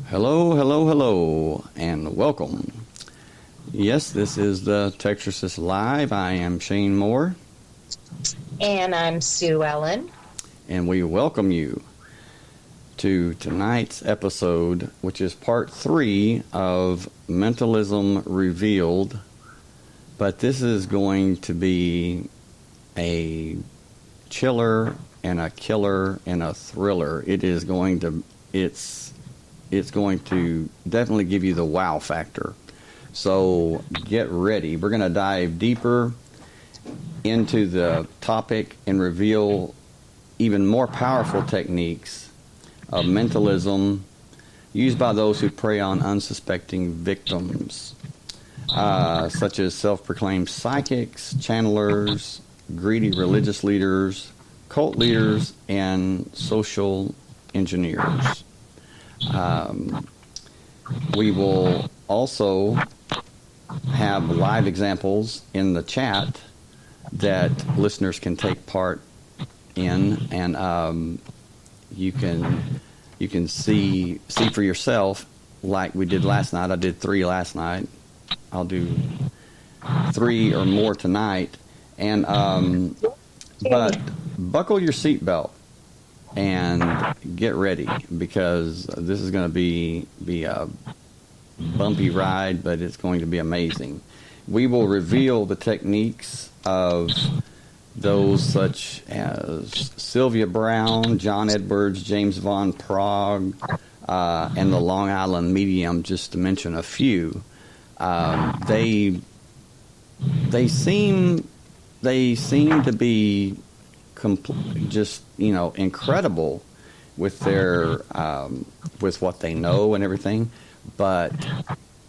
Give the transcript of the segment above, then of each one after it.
Hello, hello, hello, and welcome. Yes, this is the Texas Live. I am Shane Moore. And I'm Sue Ellen. And we welcome you to tonight's episode, which is part 3 of Mentalism Revealed. But this is going to be a chiller and a killer and a thriller. It's going to definitely give you the wow factor. So get ready. We're going to dive deeper into the topic and reveal even more powerful techniques of mentalism used by those who prey on unsuspecting victims, such as self-proclaimed psychics, channelers, greedy religious leaders, cult leaders, and social engineers. We will also have live examples in the chat that listeners can take part in, and you can see for yourself, like we did last night. I did 3 last night. I'll do 3 or more tonight, and but buckle your seatbelt and get ready, because this is going to be a bumpy ride, but it's going to be amazing. We will reveal the techniques of those such as Sylvia Brown, John Edwards, James Von Prague, and the Long Island Medium, just to mention a few. They seem to be just incredible with their with what they know and everything, but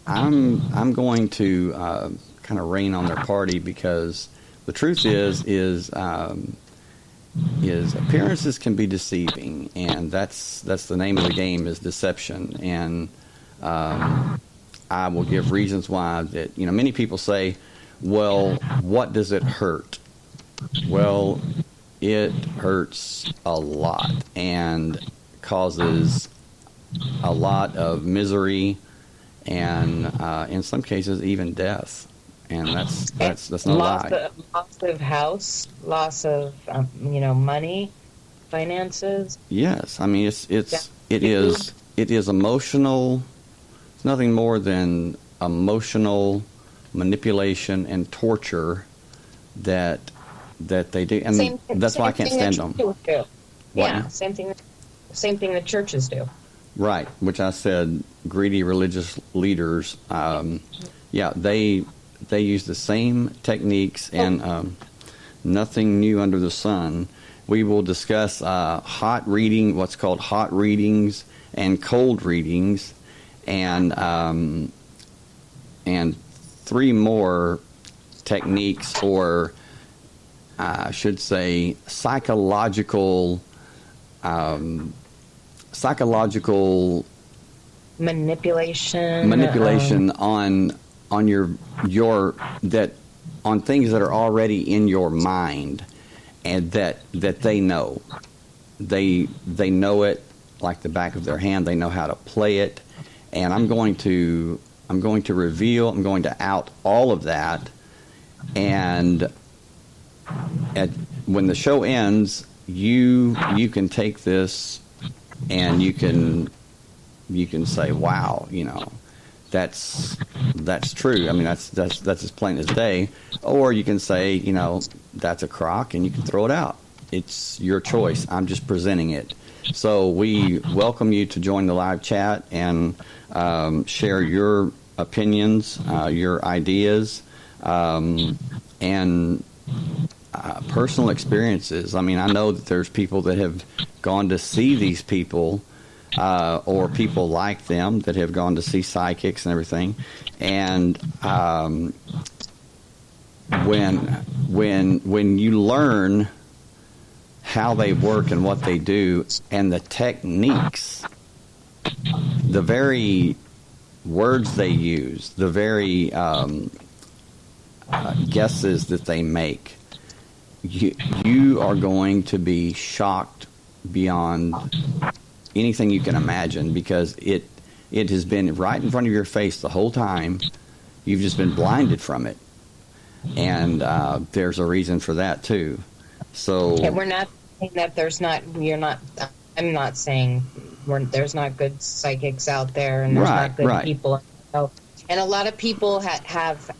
I'm going to kind of rain on their party, because the truth is appearances can be deceiving, and that's the name of the game, is deception. And I will give reasons why. That many people say, well, what does it hurt? Well, it hurts a lot and causes a lot of misery, and in some cases even death. And that's no lie. Loss of house, loss of money, finances. Yes, I mean it is emotional. It's nothing more than emotional manipulation and torture that they do, and that's why I can't stand them. Yeah, same thing that churches do. Right, which I said, greedy religious leaders. Yeah, they use the same techniques, and nothing new under the sun. We will discuss what's called hot readings and cold readings, and 3 more techniques, or I should say psychological manipulation on your that on things that are already in your mind, and that they know. They know it like the back of their hand. They know how to play it, and I'm going to out all of that, and when the show ends, you can take this and you can say, wow, that's true. I mean, that's as plain as day. Or you can say, that's a crock, and you can throw it out. It's your choice. I'm just presenting it. So we welcome you to join the live chat and share your opinions, your ideas, and personal experiences. I mean, I know that there's people that have gone to see these people, or people like them that have gone to see psychics and everything. And when you learn how they work and what they do and the techniques, the very words they use, the very guesses that they make, you are going to be shocked beyond anything you can imagine, because It has been right in front of your face the whole time. You've just been blinded from it. And there's a reason for that, too. So Okay, we're not saying that I'm not saying there's not good psychics out there and there's not good people. And a lot of people have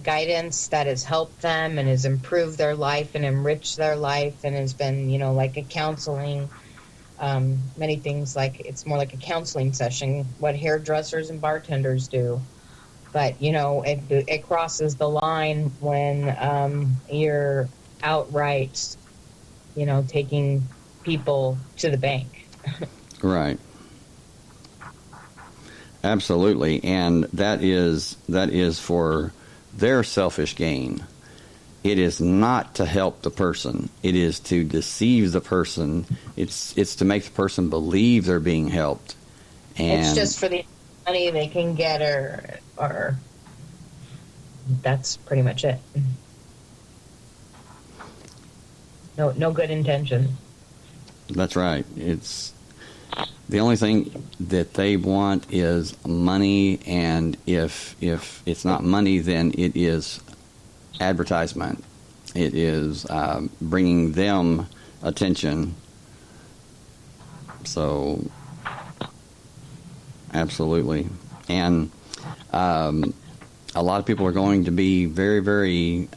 guidance that has helped them and has improved their life and enriched their life and has been, like a counseling, many things, like it's more like a counseling session, what hairdressers and bartenders do. But, it crosses the line when you're outright, taking people to the bank. Right. Absolutely. And that is for their selfish gain. It is not to help the person. It is to deceive the person. It's to make the person believe they're being helped. And it's just for the money they can get, or that's pretty much it. No good intention. That's right. It's the only thing that they want is money, and if it's not money, then it is advertisement. It is bringing them attention. So, absolutely. And a lot of people are going to be very, very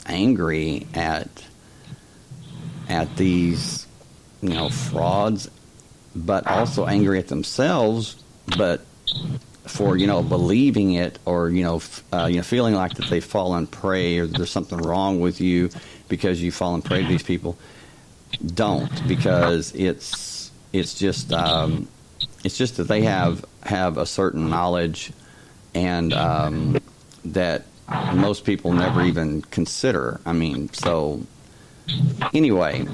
angry at these, frauds, but also angry at themselves, but for, believing it, or, feeling like that they've fallen prey, or there's something wrong with you because you've fallen prey to these people. Don't, because it's just that they have a certain knowledge and that most people never even consider. So anyway,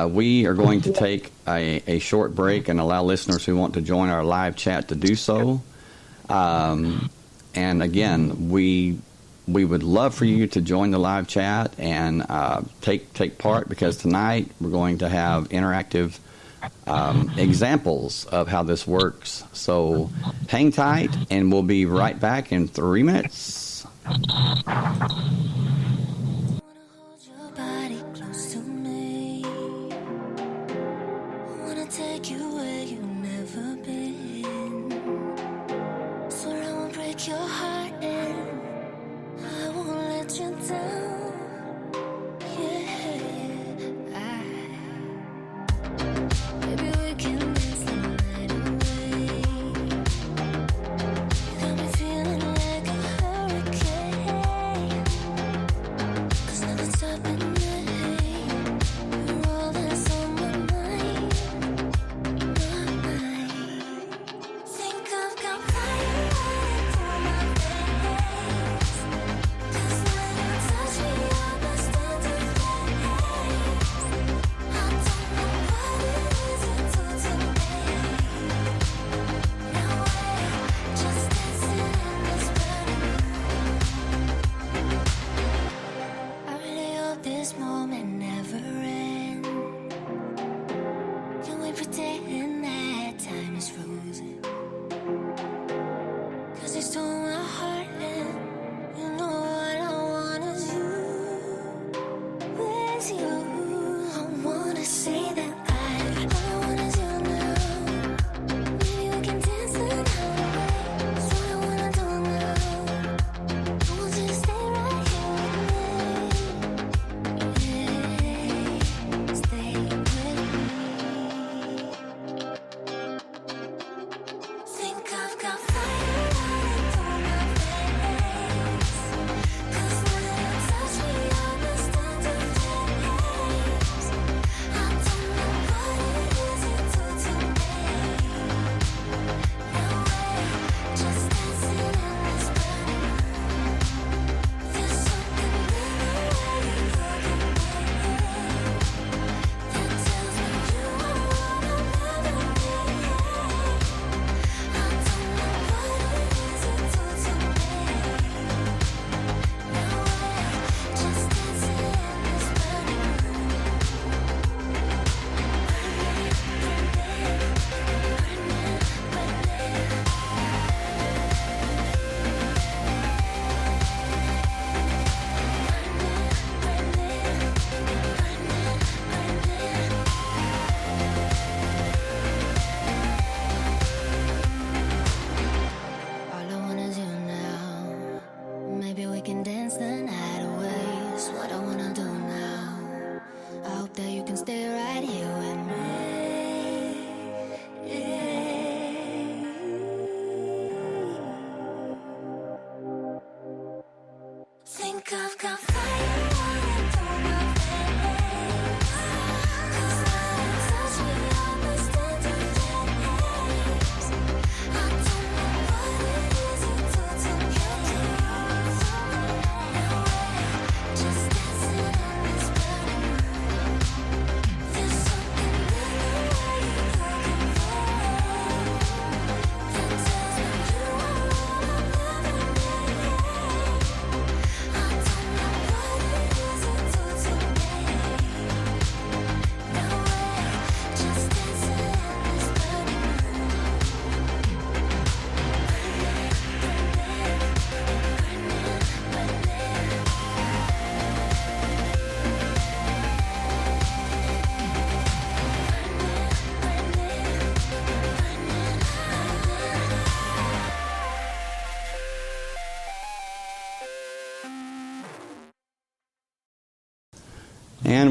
we are going to take a short break and allow listeners who want to join our live chat to do so. And again, we would love for you to join the live chat and take part, because tonight we're going to have interactive examples of how this works. So hang tight, and we'll be right back in 3 minutes. Your heart in, I won't let you down. Yeah, maybe we can dance the night away. You got me feeling like a hurricane.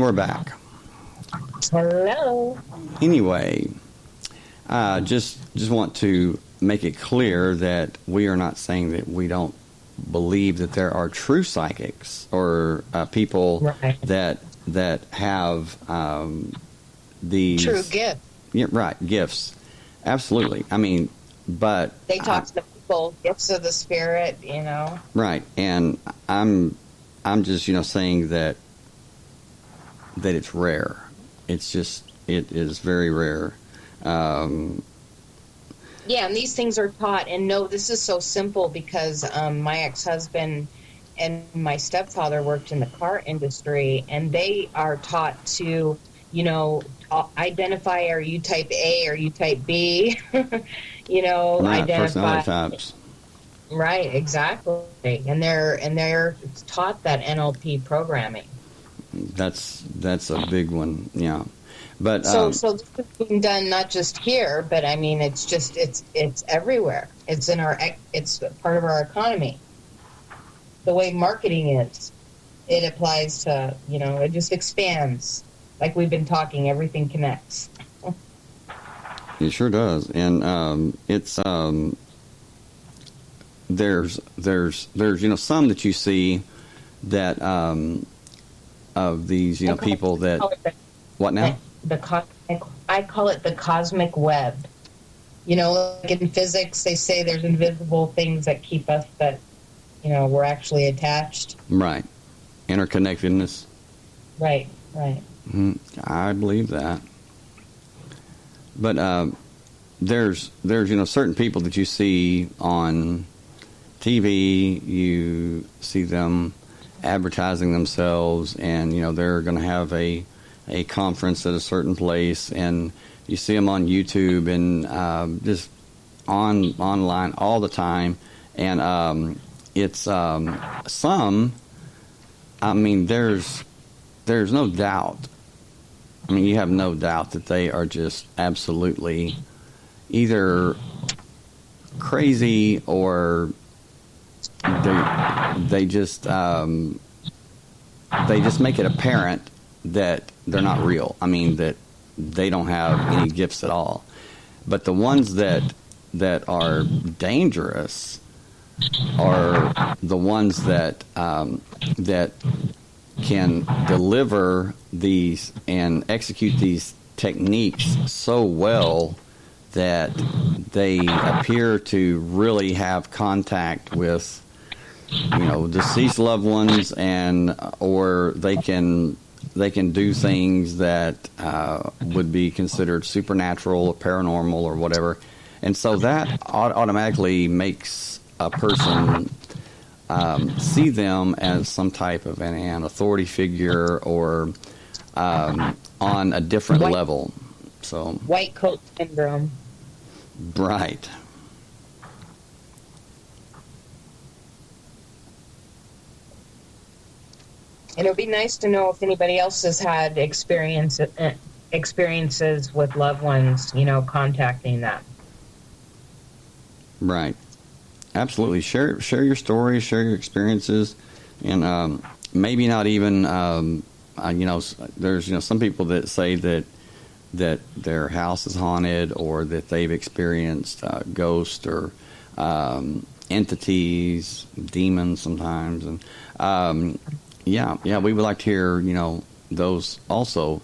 And we're back. Hello. Anyway, just want to make it clear that we are not saying that we don't believe that there are true psychics or people Right. that have these True gift. Yeah, right, gifts. Absolutely. I mean, but They talk to people, gifts of the spirit, right, and I'm just saying that it's rare. It is very rare. Yeah, and these things are taught. And no, this is so simple because my ex-husband and my stepfather worked in the car industry, and they are taught to, identify, are you type A, are you type B? Right, Identify. personality types. Right, exactly. And they're taught that NLP programming. That's a big one. Yeah. But So this is being done not just here, but I mean, it's everywhere. It's it's part of our economy. The way marketing is, it applies to, it just expands. Like we've been talking, everything connects. it sure does, and it's there's some that you see that of these people that what now. I call it the cosmic web. Like in physics, they say there's invisible things that keep us, that, we're actually attached. Right. Interconnectedness. Right. I believe that. But there's certain people that you see on TV, you see them advertising themselves, and they're going to have a conference at a certain place, and you see them on YouTube and just online all the time, and it's some. I mean, there's no doubt. I mean, you have no doubt that they are just absolutely either crazy or they just make it apparent that they're not real. I mean, that they don't have any gifts at all. But the ones that are dangerous are the ones that that can deliver these and execute these techniques so well that they appear to really have contact with deceased loved ones, and or they can do things that would be considered supernatural or paranormal or whatever, and so that automatically makes a person see them as some type of an authority figure or on a different level. So white coat syndrome. Right. And it would be nice to know if anybody else has had experiences with loved ones, contacting them. Right. Absolutely. Share your stories, share your experiences, and maybe not even, there's, some people that say that their house is haunted, or that they've experienced ghosts or entities, demons sometimes, and yeah, we would like to hear, those also.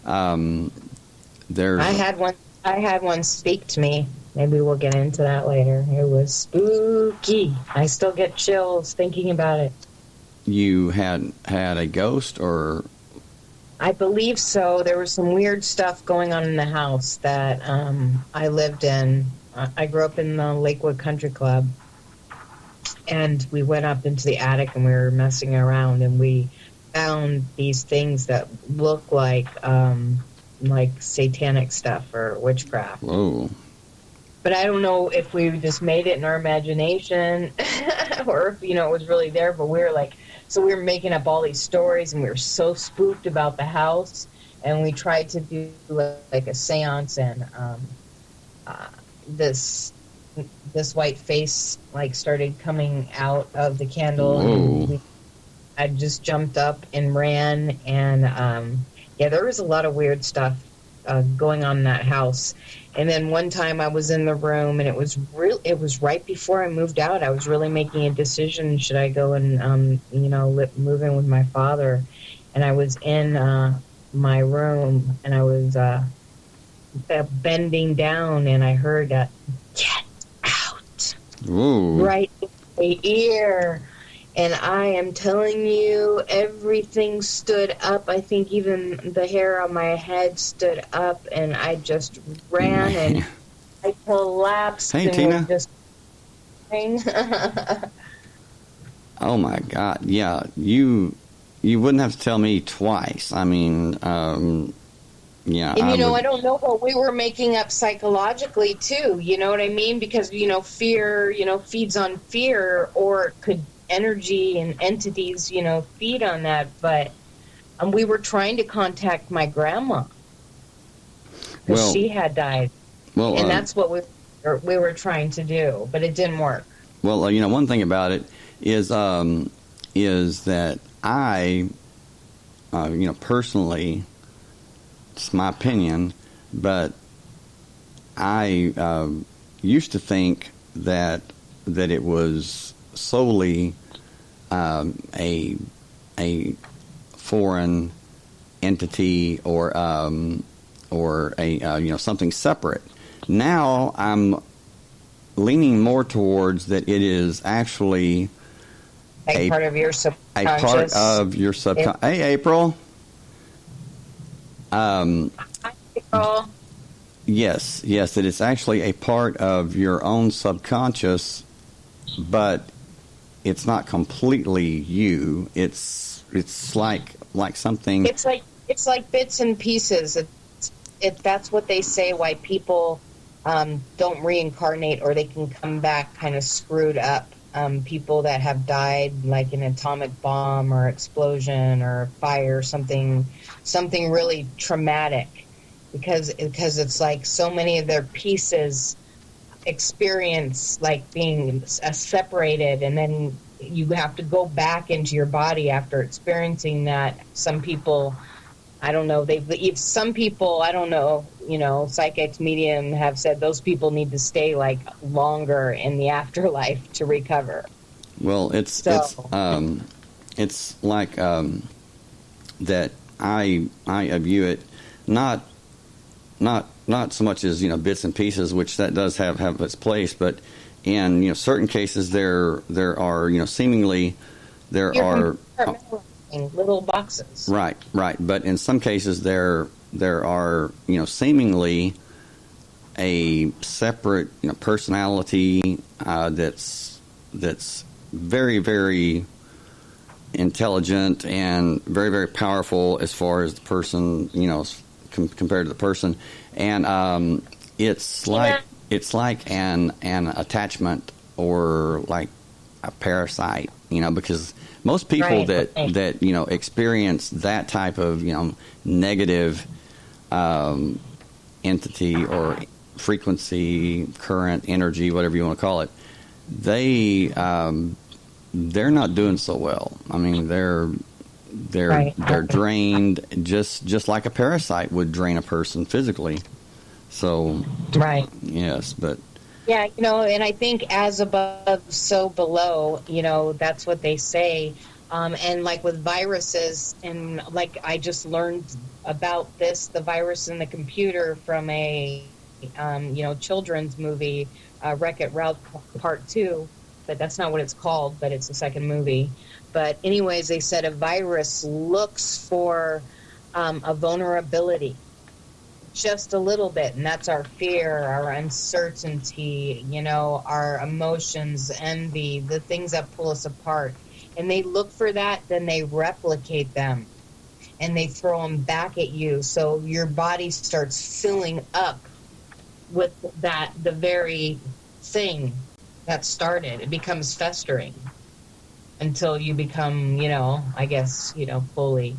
There's I had one speak to me. Maybe we'll get into that later. It was spooky. I still get chills thinking about it. You had a ghost, or? I believe so. There was some weird stuff going on in the house that I lived in. I grew up in the Lakewood Country Club, and we went up into the attic and we were messing around, and we found these things that look like satanic stuff or witchcraft. Whoa. But I don't know if we just made it in our imagination or if, it was really there. But we were making up all these stories, and we were so spooked about the house. And we tried to do like a seance, and this white face started coming out of the candle. Whoa. And I just jumped up and ran, and yeah, there was a lot of weird stuff going on in that house. And then one time I was in the room, and it was right before I moved out. I was really making a decision: should I go and move in with my father? And I was in my room, and I was bending down, and I heard "Get out!" Ooh. right in my ear. And I am telling you, everything stood up. I think even the hair on my head stood up, and I just ran and I collapsed. Hey, and Tina. was just Oh my God! Yeah, you wouldn't have to tell me twice. I mean, yeah. And I don't know what we were making up psychologically too. You know what I mean? Because fear, feeds on fear, or it could energy and entities, feed on that. But we were trying to contact my grandma because she had died, and that's what we were trying to do, but it didn't work. Well, one thing about it is that I, personally, it's my opinion, but I used to think that it was solely a foreign entity or a something separate. Now I'm leaning more towards that it is actually a part of your subconscious. A part of your subconscious. Hey, April. Hi, April. Yes, that it's actually a part of your own subconscious, but it's not completely you. It's like something. It's like bits and pieces. That's what they say. Why people don't reincarnate, or they can come back kind of screwed up. People that have died, like an atomic bomb or explosion or fire, something really traumatic, because it's like so many of their pieces experience like being separated, and then you have to go back into your body after experiencing that. Some people, I don't know, some people, I don't know, psychics, medium have said those people need to stay like longer in the afterlife to recover. Well, it's like that I view it not so much as bits and pieces, which that does have its place, but in certain cases there are seemingly there are little boxes. Right. But in some cases there are seemingly a separate personality that's very, very intelligent and very, very powerful as far as the person compared to the person, and it's like an attachment or like a parasite, because most people that experience that type of negative entity or frequency, current, energy, whatever you want to call it, they're not doing so well. I mean, they're drained just like a parasite would drain a person physically. So yes, but yeah, and I think as above, so below, that's what they say. And like with viruses, and like I just learned about the virus in the computer from a, children's movie, Wreck-It Ralph Part 2, but that's not what it's called, but it's the second movie. But anyways, they said a virus looks for a vulnerability, just a little bit, and that's our fear, our uncertainty, our emotions, envy, the things that pull us apart. And they look for that, then they replicate them, and they throw them back at you. So your body starts filling up with the very thing that started. It becomes festering until you become, I guess, fully,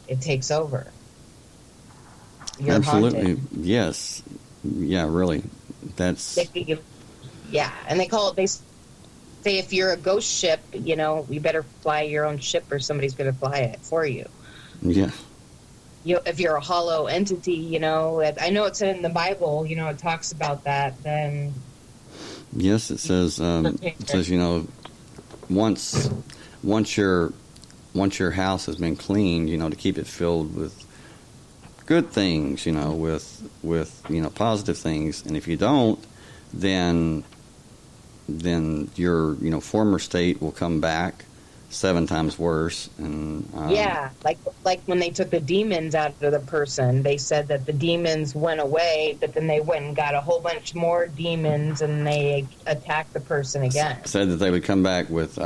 it takes over. You're absolutely haunted. Yes, yeah, really, that's Yeah, and they call it say if you're a ghost ship, you better fly your own ship or somebody's going to fly it for you. Yeah. If you're a hollow entity, I know it's in the Bible, it talks about that, then... Yes, it says, once your house has been cleaned, to keep it filled with good things, with positive things. And if you don't, then your, former state will come back 7 times worse. And like when they took the demons out of the person, they said that the demons went away, but then they went and got a whole bunch more demons and they attacked the person again. Said that they would come back with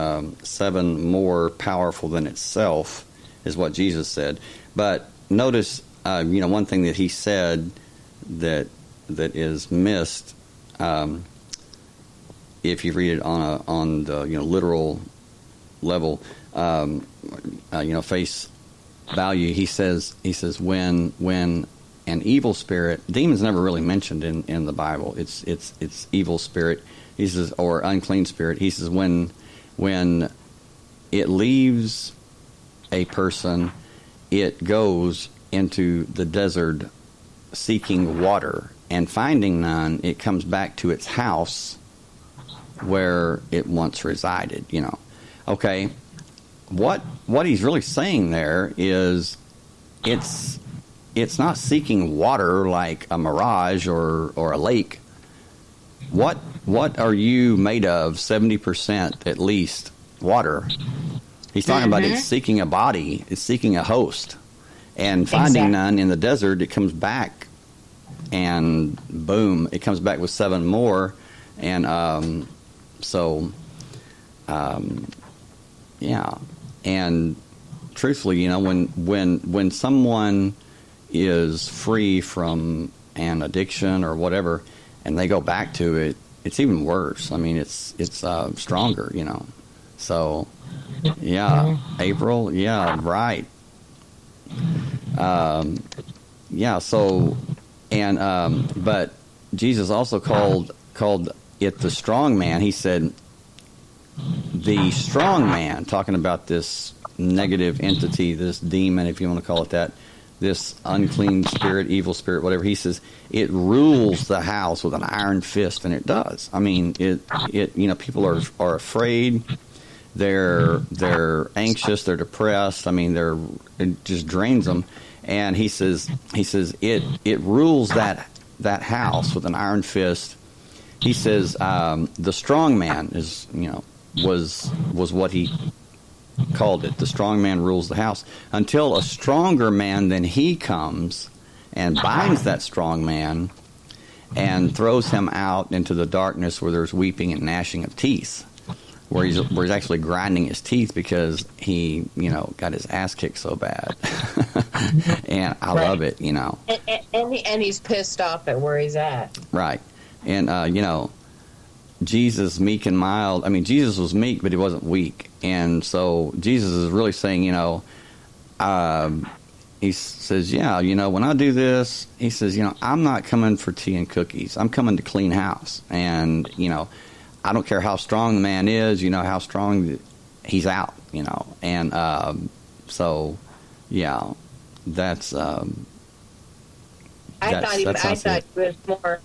7 more powerful than itself, is what Jesus said. But notice, one thing that he said that is missed, if you read it on the literal level, face value, he says when an evil spirit, demons never really mentioned in the Bible. It's evil spirit. He says, or unclean spirit. He says when it leaves a person, it goes into the desert seeking water, and finding none, it comes back to its house where it once resided. Okay, what he's really saying there is it's not seeking water like a mirage or a lake. What are you made of? 70% at least water. He's talking about it's seeking a body, it's seeking a host, and finding none in the desert, it comes back, and boom, it comes back with 7 more, and yeah, and truthfully, when someone is free from an addiction or whatever, and they go back to it, it's even worse. I mean, it's stronger, So, yeah, April, yeah, right. Yeah. So, and but Jesus also called it the strong man. He said, the strong man, talking about this negative entity, this demon, if you want to call it that, this unclean spirit, evil spirit, whatever. He says it rules the house with an iron fist, and it does. I mean, it people are afraid, they're anxious, they're depressed. I mean, it just drains them. And he says it rules that house with an iron fist. He says the strong man is was what he called it. The strong man rules the house until a stronger man than he comes and binds that strong man and throws him out into the darkness where there's weeping and gnashing of teeth, where he's actually grinding his teeth because he got his ass kicked so bad. And I love it. And he's pissed off at where he's at. Right. And Jesus, meek and mild. I mean, Jesus was meek, but he wasn't weak. And so Jesus is really saying, he says, when I do this, he says, I'm not coming for tea and cookies. I'm coming to clean house. And, I don't care how strong the man is, how strong he's out, And so, yeah, that's... I thought he was more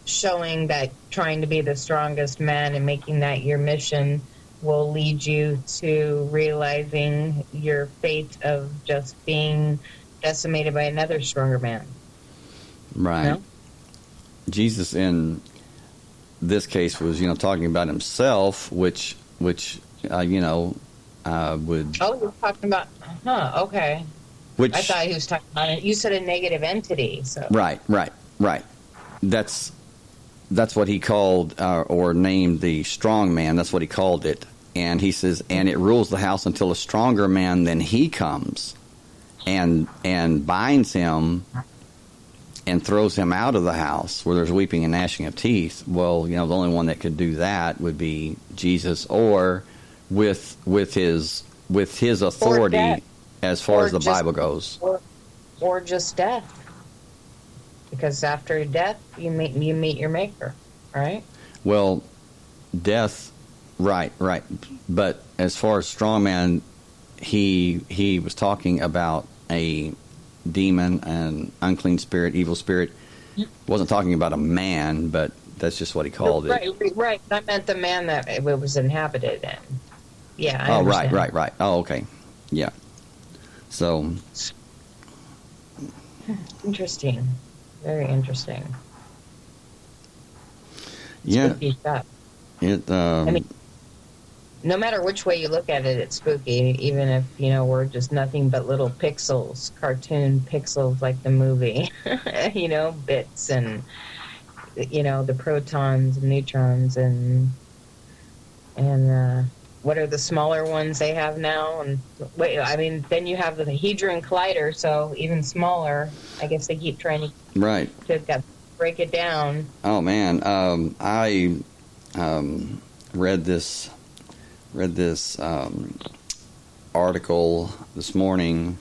showing that trying to be the strongest man and making that your mission will lead you to realizing your fate of just being decimated by another stronger man. Right. No? Jesus in this case was, talking about himself, which would... Oh, you're talking about... okay. Which, I thought he was talking about it. You said a negative entity, so... Right. That's what he called or named the strong man. That's what he called it. And he says, and it rules the house until a stronger man than he comes and binds him and throws him out of the house where there's weeping and gnashing of teeth. Well, the only one that could do that would be Jesus, or with his authority as far as the Bible goes. Or just death. Because after death, you meet your maker, right? Well, death Right, right. But as far as strongman, he was talking about a demon, an unclean spirit, evil spirit. Wasn't talking about a man, but that's just what he called it. Right. I meant the man that it was inhabited in. Yeah. I right, understand. right. Oh, okay. Yeah. So. Interesting. Very interesting. Yeah. Spooky stuff. It. I mean, no matter which way you look at it, it's spooky. Even if we're just nothing but little pixels, cartoon pixels, like the movie. Bits and the protons and neutrons and what are the smaller ones they have now? And then you have the Hadron Collider, so even smaller. I guess they keep trying to break it down. Oh man, I read this article this morning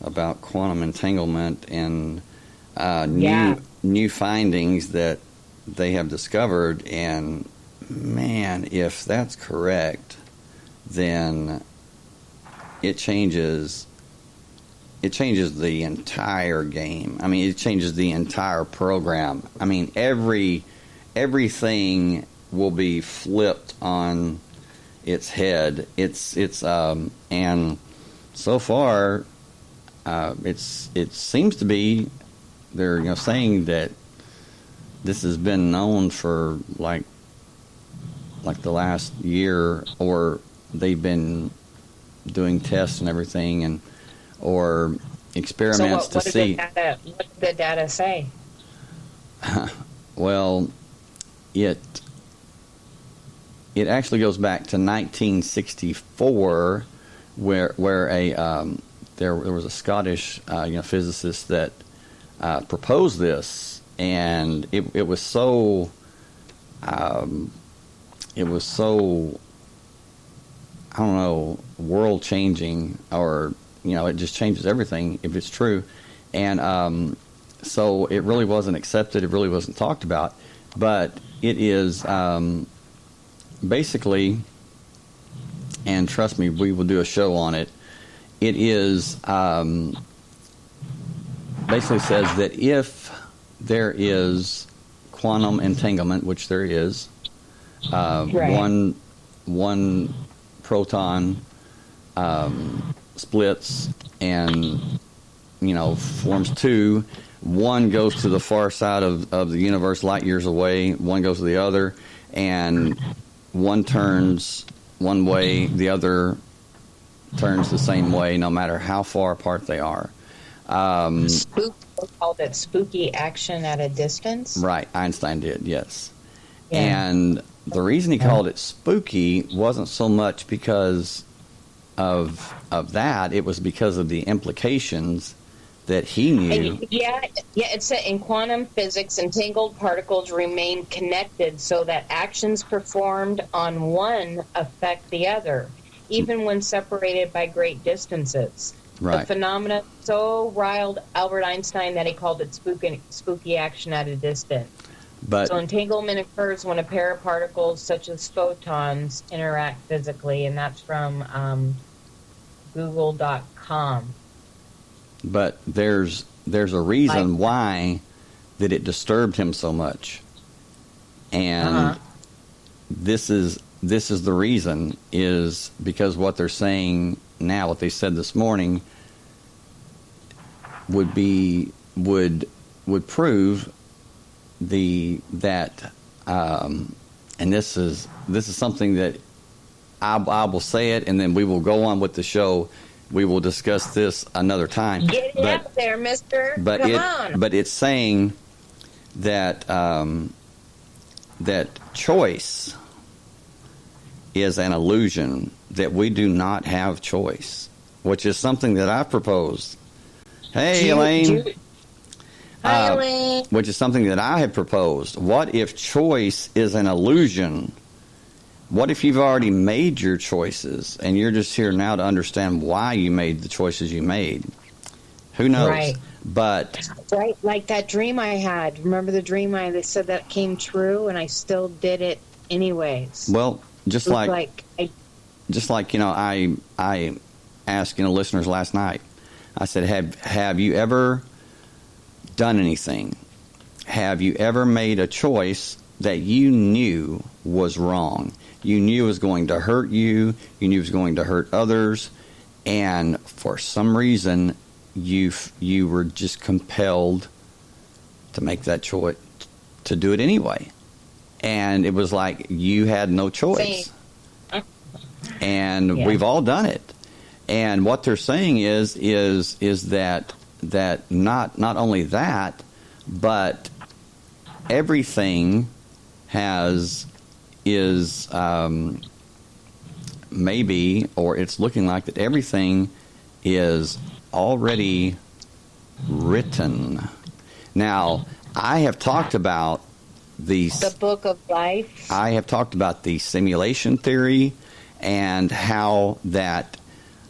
about quantum entanglement and new findings that they have discovered, and man, if that's correct, then it changes the entire game. I mean, it changes the entire program. I mean, everything will be flipped on its head. It's and so far, it seems to be they're saying that this has been known for like the last year, or they've been doing tests and everything, or experiments to see. What did the data say? Well, it actually goes back to 1964, where there was a Scottish physicist that proposed this, and it was so I don't know, world changing, or it just changes everything if it's true, and so it really wasn't accepted. It really wasn't talked about, but it is basically, and trust me, we will do a show on it. It is basically says that if there is quantum entanglement, which there is, one proton splits and forms two. One goes to the far side of the universe, light years away. One goes to the other, and one turns one way, the other turns the same way, no matter how far apart they are. Called it spooky action at a distance. Right, Einstein did, yes. Yeah. And the reason he called it spooky wasn't so much because of that; it was because of the implications that he knew. It said in quantum physics, entangled particles remain connected so that actions performed on one affect the other, even when separated by great distances. Right. The phenomena so riled Albert Einstein that he called it spooky action at a distance. So entanglement occurs when a pair of particles, such as photons, interact physically, and that's from Google.com. But there's a reason why that it disturbed him so much, and this is the reason, is because what they're saying now, what they said this morning, would prove that and this is something that I will say it, and then we will go on with the show. We will discuss this another time. Get it out there, mister. Come on. But it's saying that that choice is an illusion, that we do not have choice, which is something that I've proposed. Hey, Elaine. Hi, Elaine. Which is something that I have proposed. What if choice is an illusion? What if you've already made your choices and you're just here now to understand why you made the choices you made? Who knows? Right. But right, like that dream I had. Remember the dream they said that came true, and I still did it anyways. Well, just It's like just like, I asked, listeners last night. I said, have you ever done anything? Have you ever made a choice that you knew was wrong? You knew it was going to hurt you. You knew it was going to hurt others. And for some reason, you were just compelled to make that choice, to do it anyway. And it was like you had no choice. And we've all done it. And what they're saying is that not only that, but everything is maybe, or it's looking like that everything is already written. Now, I have talked about the book of life. I have talked about the simulation theory and how that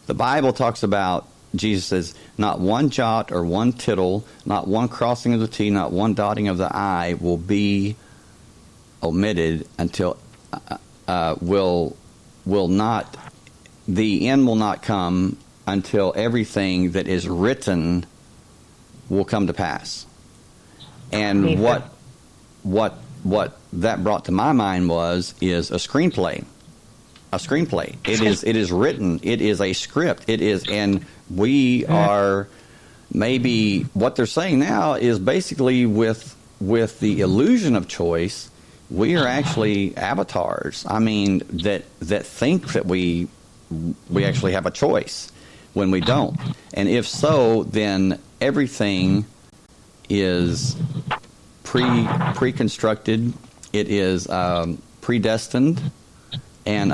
the Bible talks about, Jesus says, not one jot or one tittle, not one crossing of the T, not one dotting of the I will be omitted until will not, the end will not come until everything that is written will come to pass. And what that brought to my mind is a screenplay. A screenplay. It is written. It is a script. It is, and we are, maybe what they're saying now is basically with the illusion of choice, we are actually avatars. I mean, that think that we actually have a choice when we don't. And if so, then everything is pre-constructed. It is predestined. And,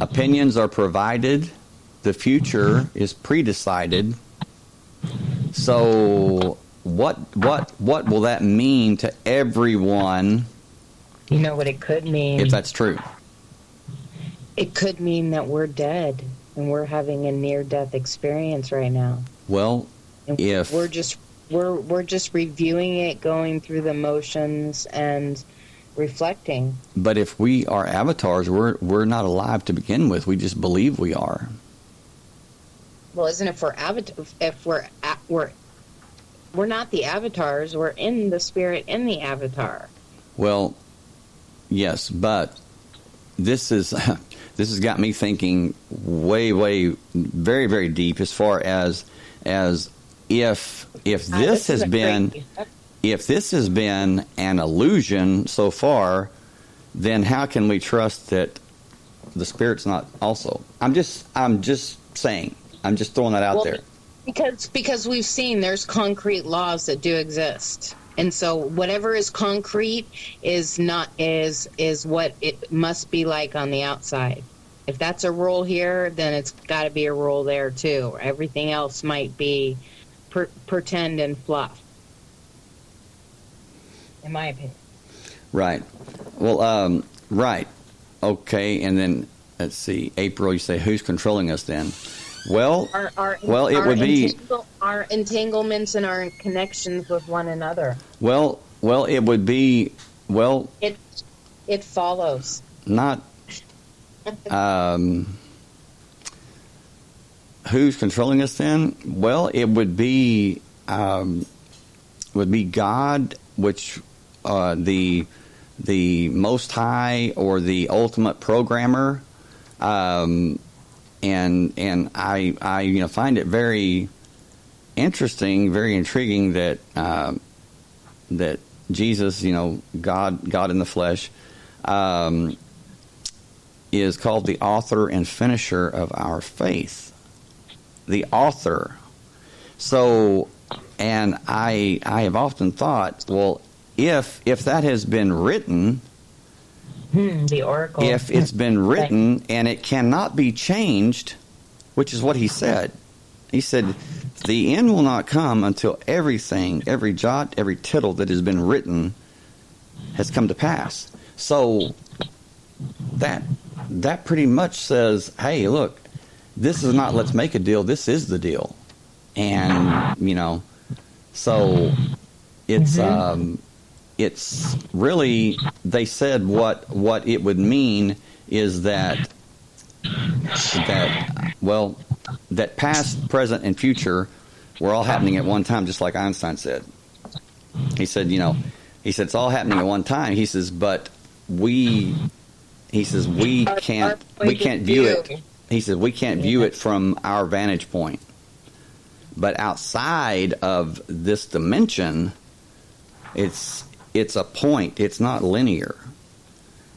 opinions are provided. The future is pre-decided. So what will that mean to everyone? You know what it could mean? If that's true. It could mean that we're dead and we're having a near-death experience right now. Well, and if we're just reviewing it, going through the motions and reflecting. But if we are avatars, we're not alive to begin with. We just believe we are. Well, isn't it if we're not the avatars, we're in the spirit in the avatar. Well, yes, but this has got me thinking way, very, very deep as far as if this has been an illusion so far, then how can we trust that the spirit's not also? I'm just saying. I'm just throwing that out there. Because we've seen there's concrete laws that do exist. And so whatever is concrete is what it must be like on the outside. If that's a rule here, then it's got to be a rule there too. Everything else might be pretend and fluff, in my opinion. Right. Well, right. Okay, and then let's see, April, you say, who's controlling us then? Well, it would be our entanglements and our connections with one another. Well, it would be It follows. Not who's controlling us then? Well, it would be God, which the Most High or the ultimate programmer. And I find it very interesting, very intriguing that that Jesus, God in the flesh, is called the author and finisher of our faith. The author. So, and I have often thought, well, if that has been written, the oracle. If it's been written and it cannot be changed, which is what he said. He said, the end will not come until everything, every jot, every tittle that has been written has come to pass. So that pretty much says, hey, look, this is not let's make a deal, this is the deal. And, so it's it's really, they said what it would mean is that that past, present, and future were all happening at one time, just like Einstein said. He said, it's all happening at one time. He says, but we can't view it. He says we can't view it from our vantage point. But outside of this dimension, it's a point. It's not linear.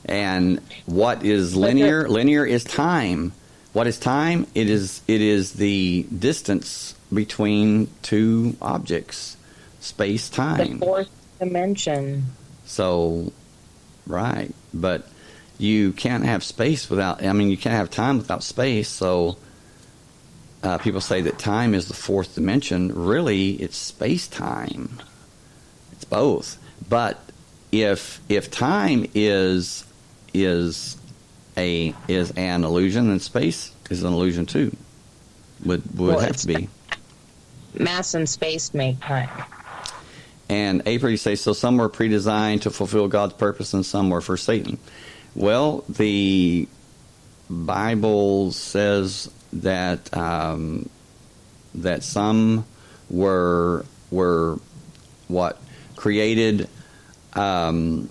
And what is linear? Linear is time. What is time? It is the distance between two objects, space, time. The fourth dimension. So, right. But you can't have space without, you can't have time without space. So people say that time is the fourth dimension. Really, it's space-time. It's both. But if time is an illusion, then space is an illusion too. Would have to be. Mass and space make time. And April, you say, so some were pre-designed to fulfill God's purpose and some were for Satan. Well, the Bible says that that some were created from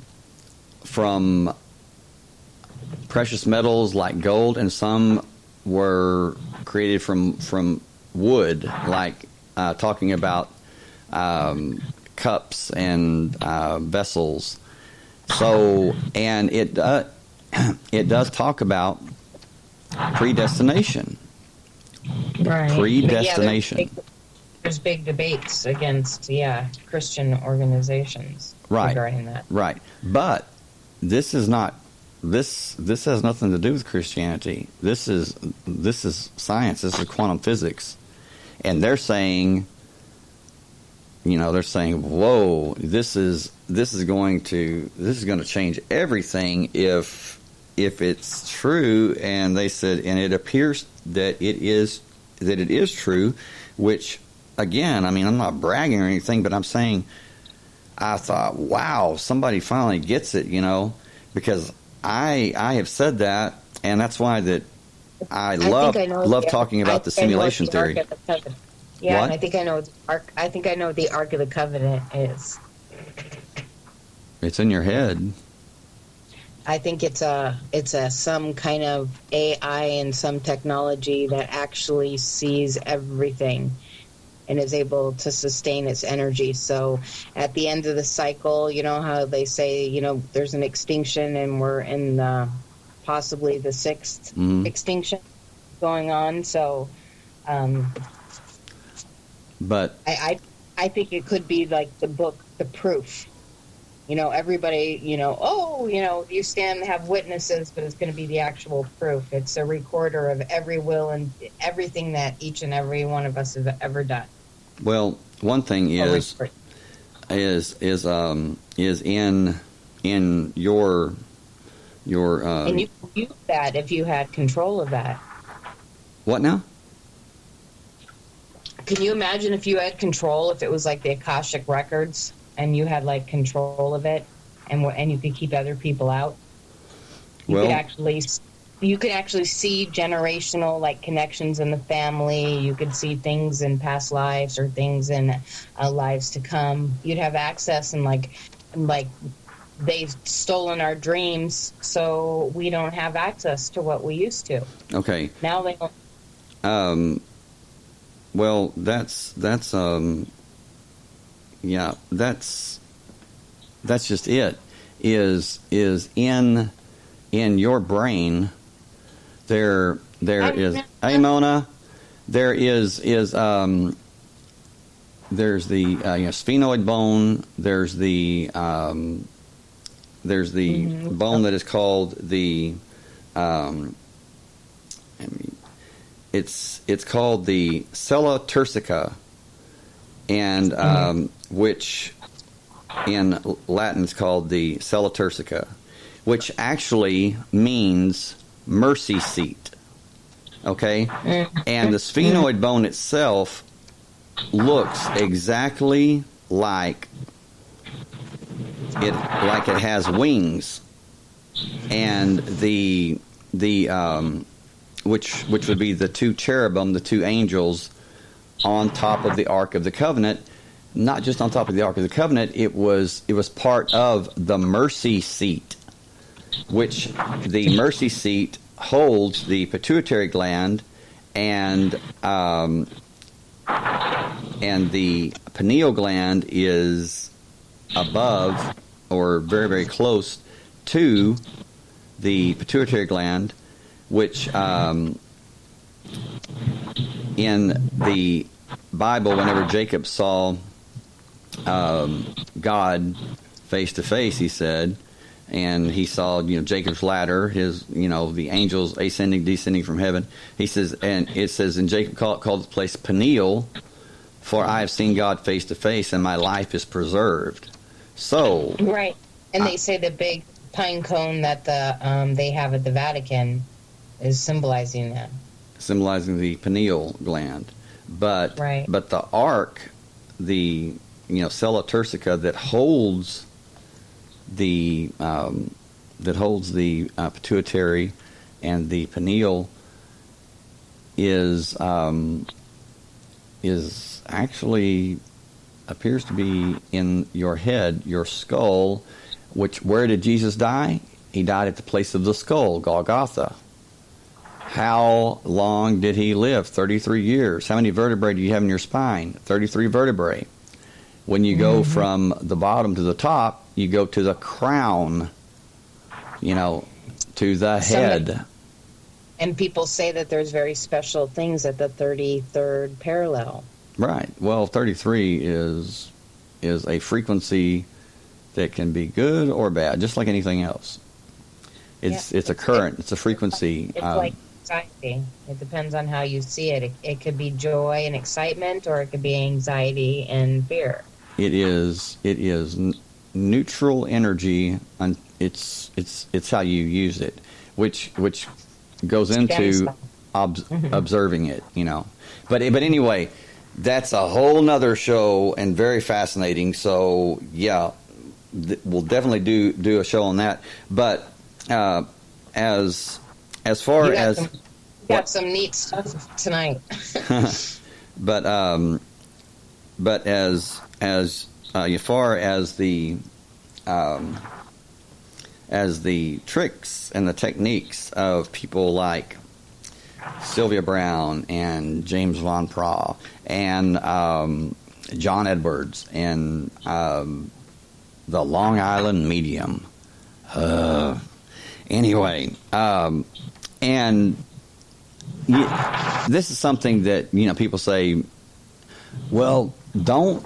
precious metals like gold, and some were created from wood, like talking about cups and vessels. So, and it does talk about predestination. Right. Predestination. Yeah, there's big debates against Christian organizations regarding that. Right. But this is not this has nothing to do with Christianity. This is science. This is quantum physics. And they're saying, whoa, this is going to change everything if it's true. And they said, and it appears that it is true, which, again, I'm not bragging or anything, but I'm saying, I thought, wow, somebody finally gets it, because I have said that, and that's why that I love talking about the simulation theory. Yeah, what? I think I know what the Ark of the Covenant is. It's in your head. I think it's some kind of AI and some technology that actually sees everything and is able to sustain its energy. So at the end of the cycle, you know how they say, there's an extinction and we're in possibly the sixth extinction going on. So but I think it could be like the book, The Proof. Everybody, you stand and have witnesses, but it's going to be the actual proof. It's a recorder of every will and everything that each and every one of us have ever done. Well, one thing is in your and you could use that if you had control of that. What now? Can you imagine if you had control, if it was like the Akashic Records and you had like control of it and you could keep other people out? You could actually see generational like connections in the family. You could see things in past lives or things in lives to come. You'd have access and like they've stolen our dreams, so we don't have access to what we used to. Okay. Now they don't. Well, that's just it. Is in your brain there is, hey Mona, there's the sphenoid bone, there's the bone that is called the it's called the sella turcica, and which in Latin is called the sella turcica, which actually means mercy seat. Okay? And the sphenoid bone itself looks exactly like it like it has wings, and which would be the two cherubim, the two angels, on top of the Ark of the Covenant. Not just on top of the Ark of the Covenant, it was part of the mercy seat, which the mercy seat holds the pituitary gland, and the pineal gland is above or very, very close to the pituitary gland, which in the Bible, whenever Jacob saw God face to face, he said, and he saw, Jacob's ladder, his, the angels ascending, descending from heaven. He says, and it says, and Jacob called the place Peniel, for I have seen God face to face, and my life is preserved. So, right, and they say the big pine cone that they have at the Vatican is symbolizing that, symbolizing the pineal gland. But right. But the ark, the cella turcica that holds the pituitary and the pineal is actually appears to be in your head, your skull. Where did Jesus die? He died at the place of the skull, Golgotha. How long did he live? 33 years. How many vertebrae do you have in your spine? 33 vertebrae. When you go from the bottom to the top, you go to the crown, to the head. And people say that there's very special things at the 33rd parallel. Right. Well, 33 is a frequency that can be good or bad, just like anything else. It's a current. It's a frequency. It's like anxiety. It depends on how you see it. It could be joy and excitement, or it could be anxiety and fear. It is neutral energy. It's how you use it, which goes into observing it. But anyway, that's a whole nother show and very fascinating. So yeah, we'll definitely do a show on that. But as far as you got some neat stuff tonight. but as far as the tricks and the techniques of people like Sylvia Brown and James Von Praagh and John Edwards and the Long Island Medium. Anyway, and this is something that people say, well, don't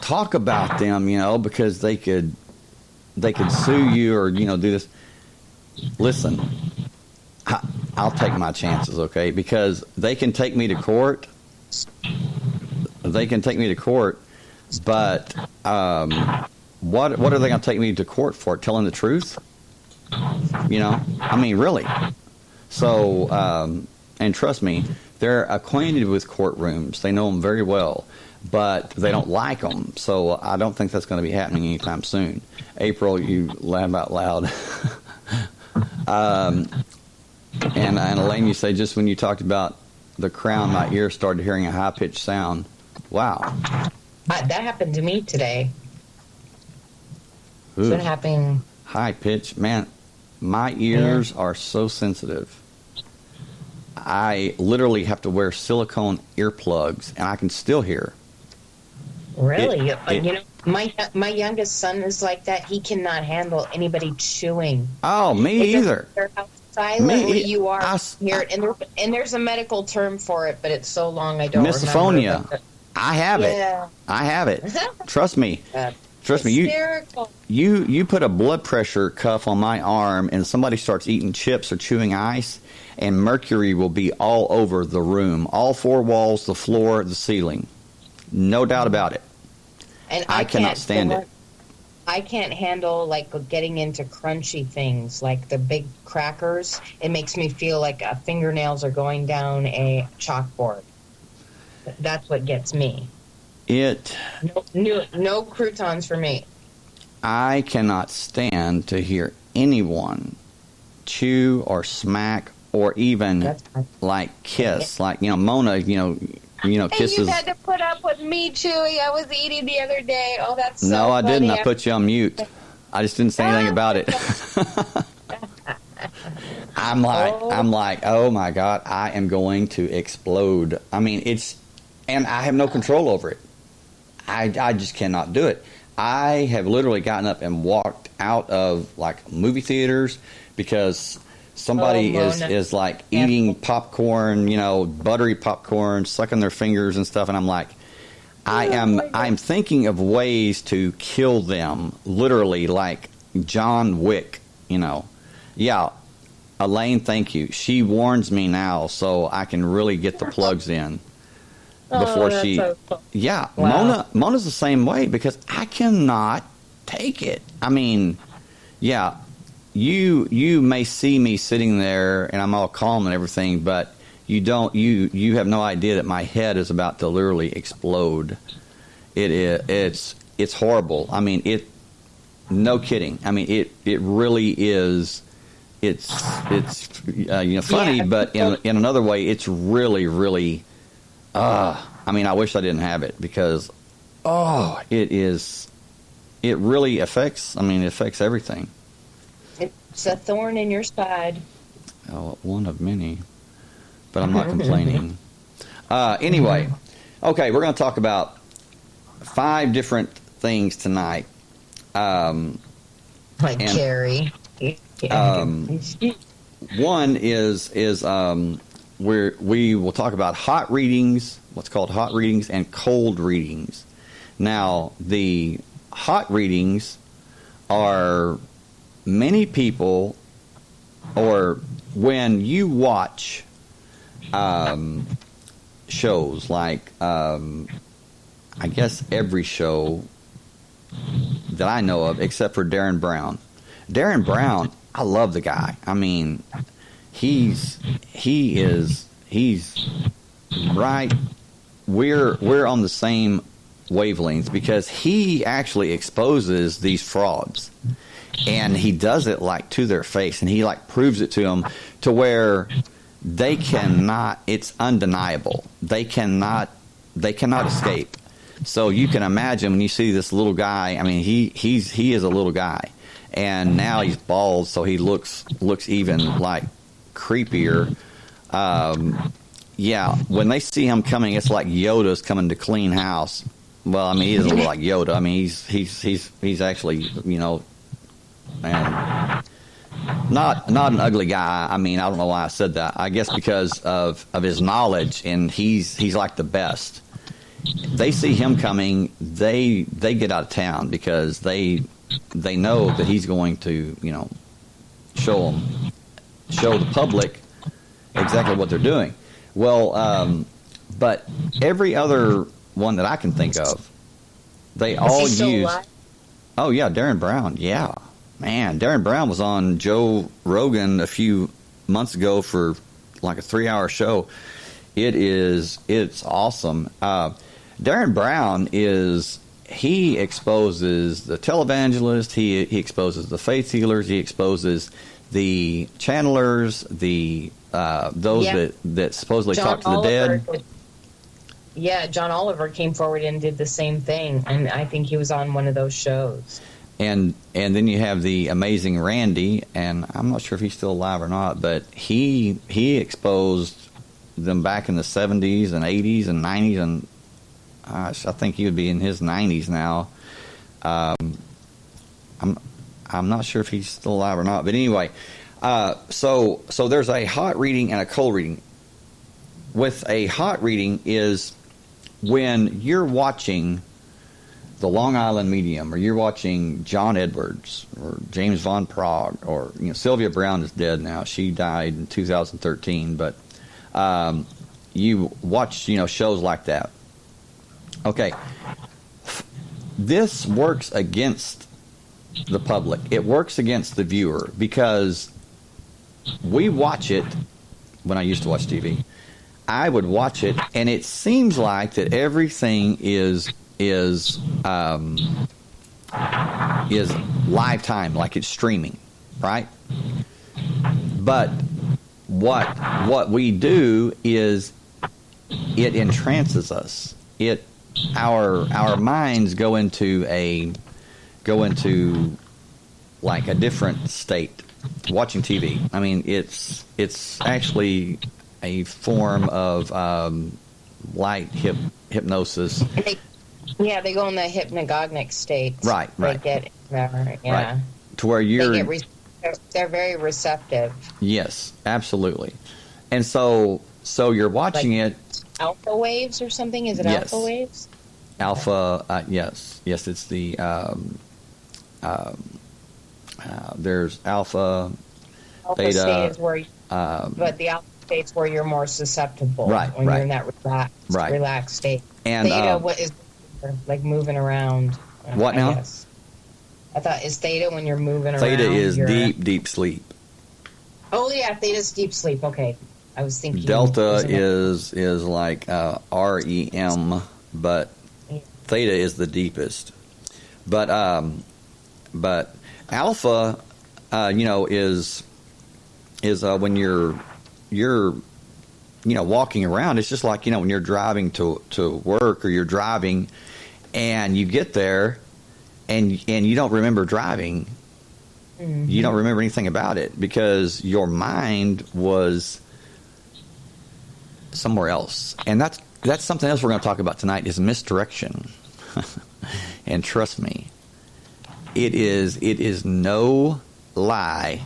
talk about them, because they could sue you or do this. Listen, I'll take my chances, okay? Because they can take me to court. But what are they going to take me to court for? Telling the truth? Really. So, and trust me, they're acquainted with courtrooms. They know them very well, but they don't like them. So I don't think that's going to be happening anytime soon. April, you laugh out loud. And Elaine, you say, just when you talked about the crown, my ear started hearing a high-pitched sound. Wow. That happened to me today. Ooh. It's been happening. High-pitched? Man, my ears are so sensitive. I literally have to wear silicone earplugs, and I can still hear. Really? My youngest son is like that. He cannot handle anybody chewing. Oh, me either. How silently you are here, and there's a medical term for it, but it's so long I don't misophonia. remember. I have it. I have it. Trust me. Trust me. You put a blood pressure cuff on my arm, and somebody starts eating chips or chewing ice, and mercury will be all over the room, all four walls, the floor, the ceiling. No doubt about it. And I cannot stand it. I can't handle getting into crunchy things like the big crackers. It makes me feel like fingernails are going down a chalkboard. That's what gets me. No croutons for me. I cannot stand to hear anyone chew or smack or even like kiss, like Mona, Hey, kisses. you had to put up with me chewing. I was eating the other day. Oh, that's so No, I didn't. funny. I put you on mute. I just didn't say anything about it. I'm like, oh my God, I am going to explode. I mean, and I have no control over it. I just cannot do it. I have literally gotten up and walked out of like movie theaters because somebody is like eating popcorn, buttery popcorn, sucking their fingers and stuff, and I'm like, I'm thinking of ways to kill them, literally like John Wick, Yeah, Elaine, thank you. She warns me now so I can really get the plugs in before she. So cool. Yeah, wow. Mona's the same way because I cannot take it. I mean, yeah, you may see me sitting there and I'm all calm and everything, but you have no idea that my head is about to literally explode. It's horrible. I mean, no kidding. I mean, it really is. It's funny, yeah. But in another way, it's really, really. I mean, I wish I didn't have it because, it really affects. I mean, it affects everything. It's a thorn in your side. Oh, one of many, but I'm not complaining. Anyway, okay, we're going to talk about 5 different things tonight. Carrie. One is where we will talk about hot readings, what's called hot readings, and cold readings. Now, the hot readings are many people, or when you watch shows like, I guess every show that I know of except for Darren Brown. Darren Brown, I love the guy. I mean, he's right. We're on the same wavelengths because he actually exposes these frauds, and he does it like to their face, and he like proves it to them to where they cannot. It's undeniable. They cannot escape. So you can imagine when you see this little guy. I mean, he is a little guy. And now he's bald, so he looks even like creepier. Yeah, when they see him coming, it's like Yoda's coming to clean house. Well, I mean, he is a little like Yoda. I mean, he's actually, and not an ugly guy. I mean, I don't know why I said that. I guess because of his knowledge, and he's like the best. They see him coming, they get out of town because they know that he's going to, show the public exactly what they're doing. Well, but every other one that I can think of, they all use. Oh yeah, Darren Brown. Yeah, man, Darren Brown was on Joe Rogan a few months ago for like a 3-hour show. It's awesome. Darren Brown he exposes the televangelist, he exposes the faith healers, he exposes the channelers, those that supposedly John talk to Oliver, the dead. Yeah, John Oliver came forward and did the same thing, and I think he was on one of those shows. And then you have the amazing Randy, and I'm not sure if he's still alive or not, but he exposed them back in the 70s and 80s and 90s, and I think he would be in his 90s now. I'm not sure if he's still alive or not, but anyway, so there's a hot reading and a cold reading. With a hot reading is when you're watching the Long Island Medium, or you're watching John Edwards or James Von Prague, or Sylvia Brown is dead now. She died in 2013, but you watch shows like that. Okay, this works against the public. It works against the viewer because we watch it. When I used to watch TV, I would watch it, and it seems like that everything is is live time, like it's streaming, right? But what we do is it entrances us. Our minds go into like a different state watching TV. I mean, it's actually a form of light hypnosis. They go in the hypnagogic state. Right. They get there, yeah. Right. To where they're very receptive. Yes, absolutely. And so you're watching it. Alpha waves or something? Is it Yes. alpha waves? Alpha, yes, it's the there's alpha, Alpha beta, state is where, but the alpha state's where you're more susceptible. Right, when right. you're in that relaxed state. And theta, what is like moving around? What now? I guess. I thought, is theta when you're moving around? theta is deep sleep. Oh yeah, theta's deep sleep. Okay, I was thinking. Delta is like REM, but theta is the deepest. But alpha, is when you're walking around. It's just like when you're driving to work, or you're driving, and you get there, and you don't remember driving. Mm-hmm. You don't remember anything about it because your mind was somewhere else. And that's something else we're going to talk about tonight is misdirection. And trust me, it is no lie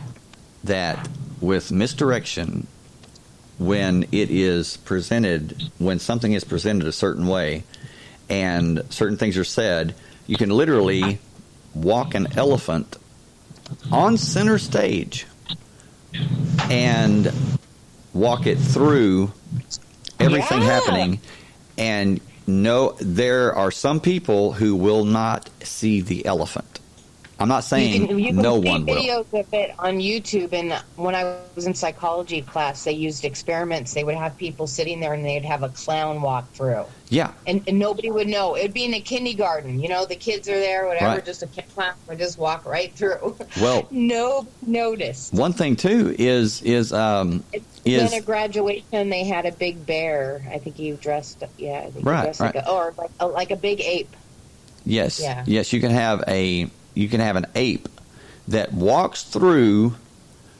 that with misdirection, when something is presented a certain way and certain things are said, you can literally walk an elephant on center stage and walk it through everything happening, and there are some people who will not see the elephant. I'm not saying you can no see one will. videos of it on YouTube, and when I was in psychology class, they used experiments. They would have people sitting there, and they'd have a clown walk through. Yeah. And nobody would know. It would be in a kindergarten. The kids are there, whatever, Right. just a clown would just walk right through. Well, no noticed. One thing, too, is Then at graduation, they had a big bear. I think he dressed, he dressed like a big ape. Yes. Yeah. Yes, you can have an ape that walks through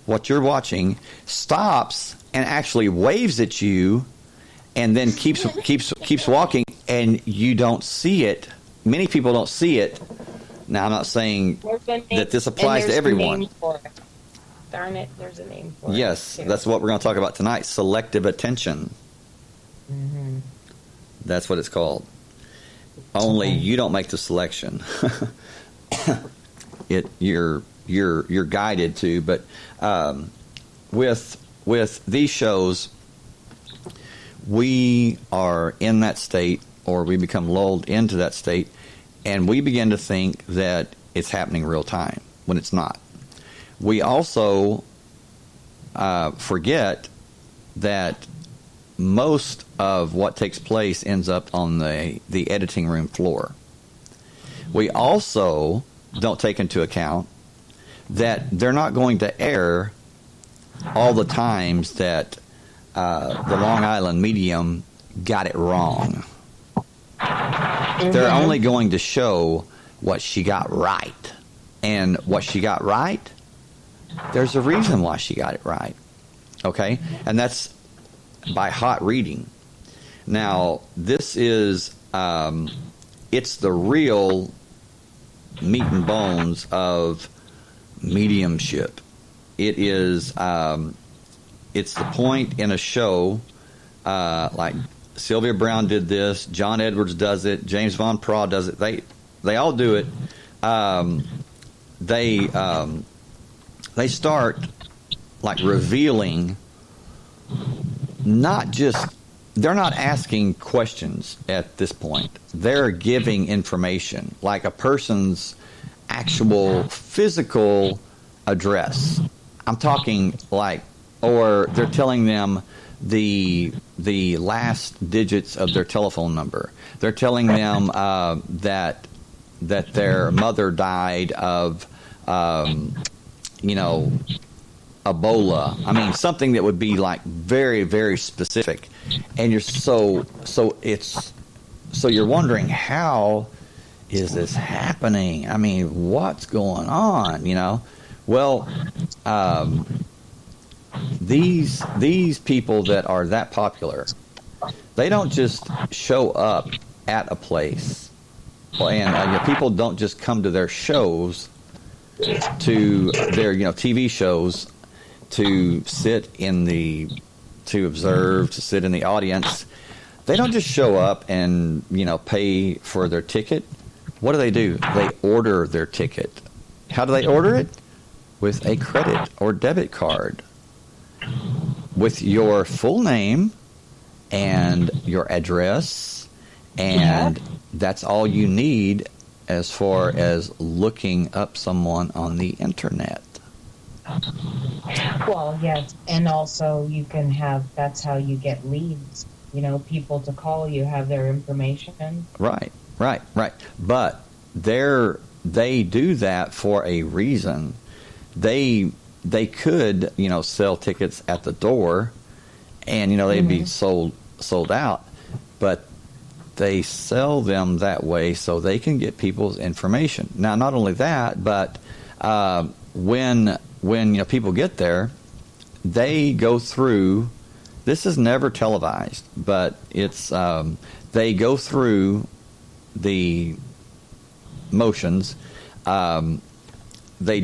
what you're watching, stops, and actually waves at you, and then keeps walking, and you don't see it. Many people don't see it. Now, I'm not saying that this applies to everyone. Darn it, there's a name for it. Yes, that's what we're going to talk about tonight, selective attention. Mm-hmm. That's what it's called. Only you don't make the selection. You're guided to, but with these shows, we are in that state, or we become lulled into that state, and we begin to think that it's happening real time when it's not. We also forget that most of what takes place ends up on the editing room floor. We also don't take into account that they're not going to air all the times that the Long Island medium got it wrong. Mm-hmm. They're only going to show what she got right. And what she got right, there's a reason why she got it right. Okay? And that's by hot reading. Now, this is, it's the real meat and bones of mediumship. It is, it's the point in a show, like Sylvia Brown did this, John Edwards does it, James Von Praw does it. They all do it. They start like revealing, they're not asking questions at this point. They're giving information, like a person's actual physical address. I'm talking or they're telling them the last digits of their telephone number. They're telling them that that their mother died of, Ebola. I mean, something that would be like very, very specific. And you're so you're wondering, how is this happening? I mean, what's going on? Well, these people that are that popular, they don't just show up at a place, and people don't just come to their shows, to their TV shows, to sit to observe, to sit in the audience. They don't just show up and pay for their ticket. What do? They order their ticket. How do they order it? With a credit or debit card, with your full name and your address, and that's all you need as far as looking up someone on the internet. Well, yes, and also you can that's how you get leads. People to call you, have their information. Right. But they do that for a reason. They could, sell tickets at the door, and they'd be sold out, but they sell them that way so they can get people's information. Now, not only that, but when people get there, they go through. This is never televised, but it's they go through the motions. They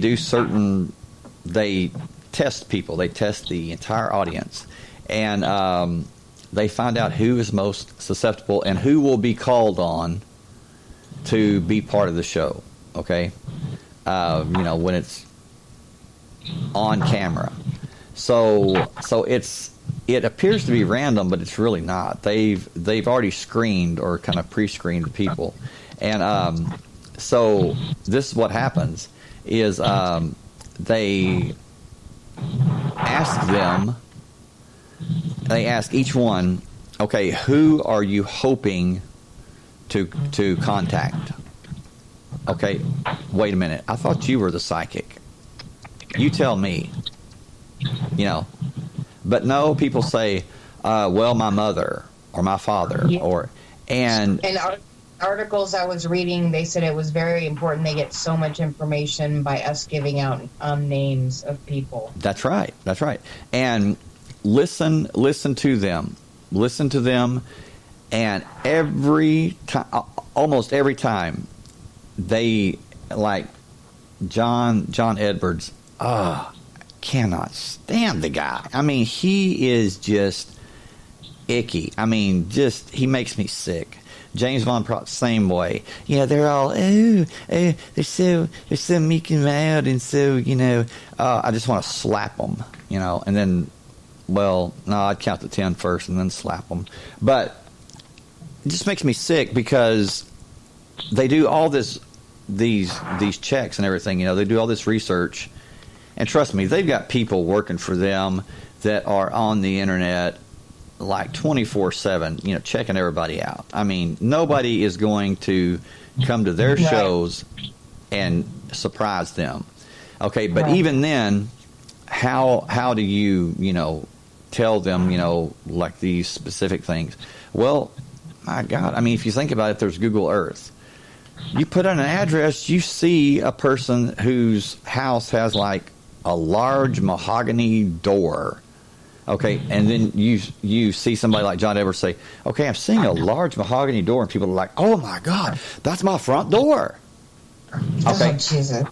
test people. They test the entire audience, and they find out who is most susceptible and who will be called on to be part of the show. Okay, when it's on camera. So it appears to be random, but it's really not. They've already screened or kind of pre-screened people, and so this is what happens is they ask each one, okay, who are you hoping to contact? Okay, wait a minute. I thought you were the psychic. You tell me. But no, people say, well, my mother or my father, and articles I was reading, they said it was very important. They get so much information by us giving out names of people. That's right. And listen to them, and almost every time, they like John Edwards. Cannot stand the guy. I mean, he is just icky. I mean, he makes me sick. James Von Pratt, same way. They're all, they're so meek and mild, and so, I just want to slap them, and then, well, no, I'd count to 10 first and then slap them. But it just makes me sick because they do all these checks and everything, they do all this research. And trust me, they've got people working for them that are on the internet like 24/7, checking everybody out. I mean, nobody is going to come to their shows and surprise them. Okay, but even then, how do you, tell them, like these specific things? Well, my God, I mean, if you think about it, there's Google Earth. You put in an address, you see a person whose house has like a large mahogany door. Okay, and then you see somebody like John Edwards say, okay, I'm seeing a large mahogany door, and people are like, oh my God, that's my front door. Okay,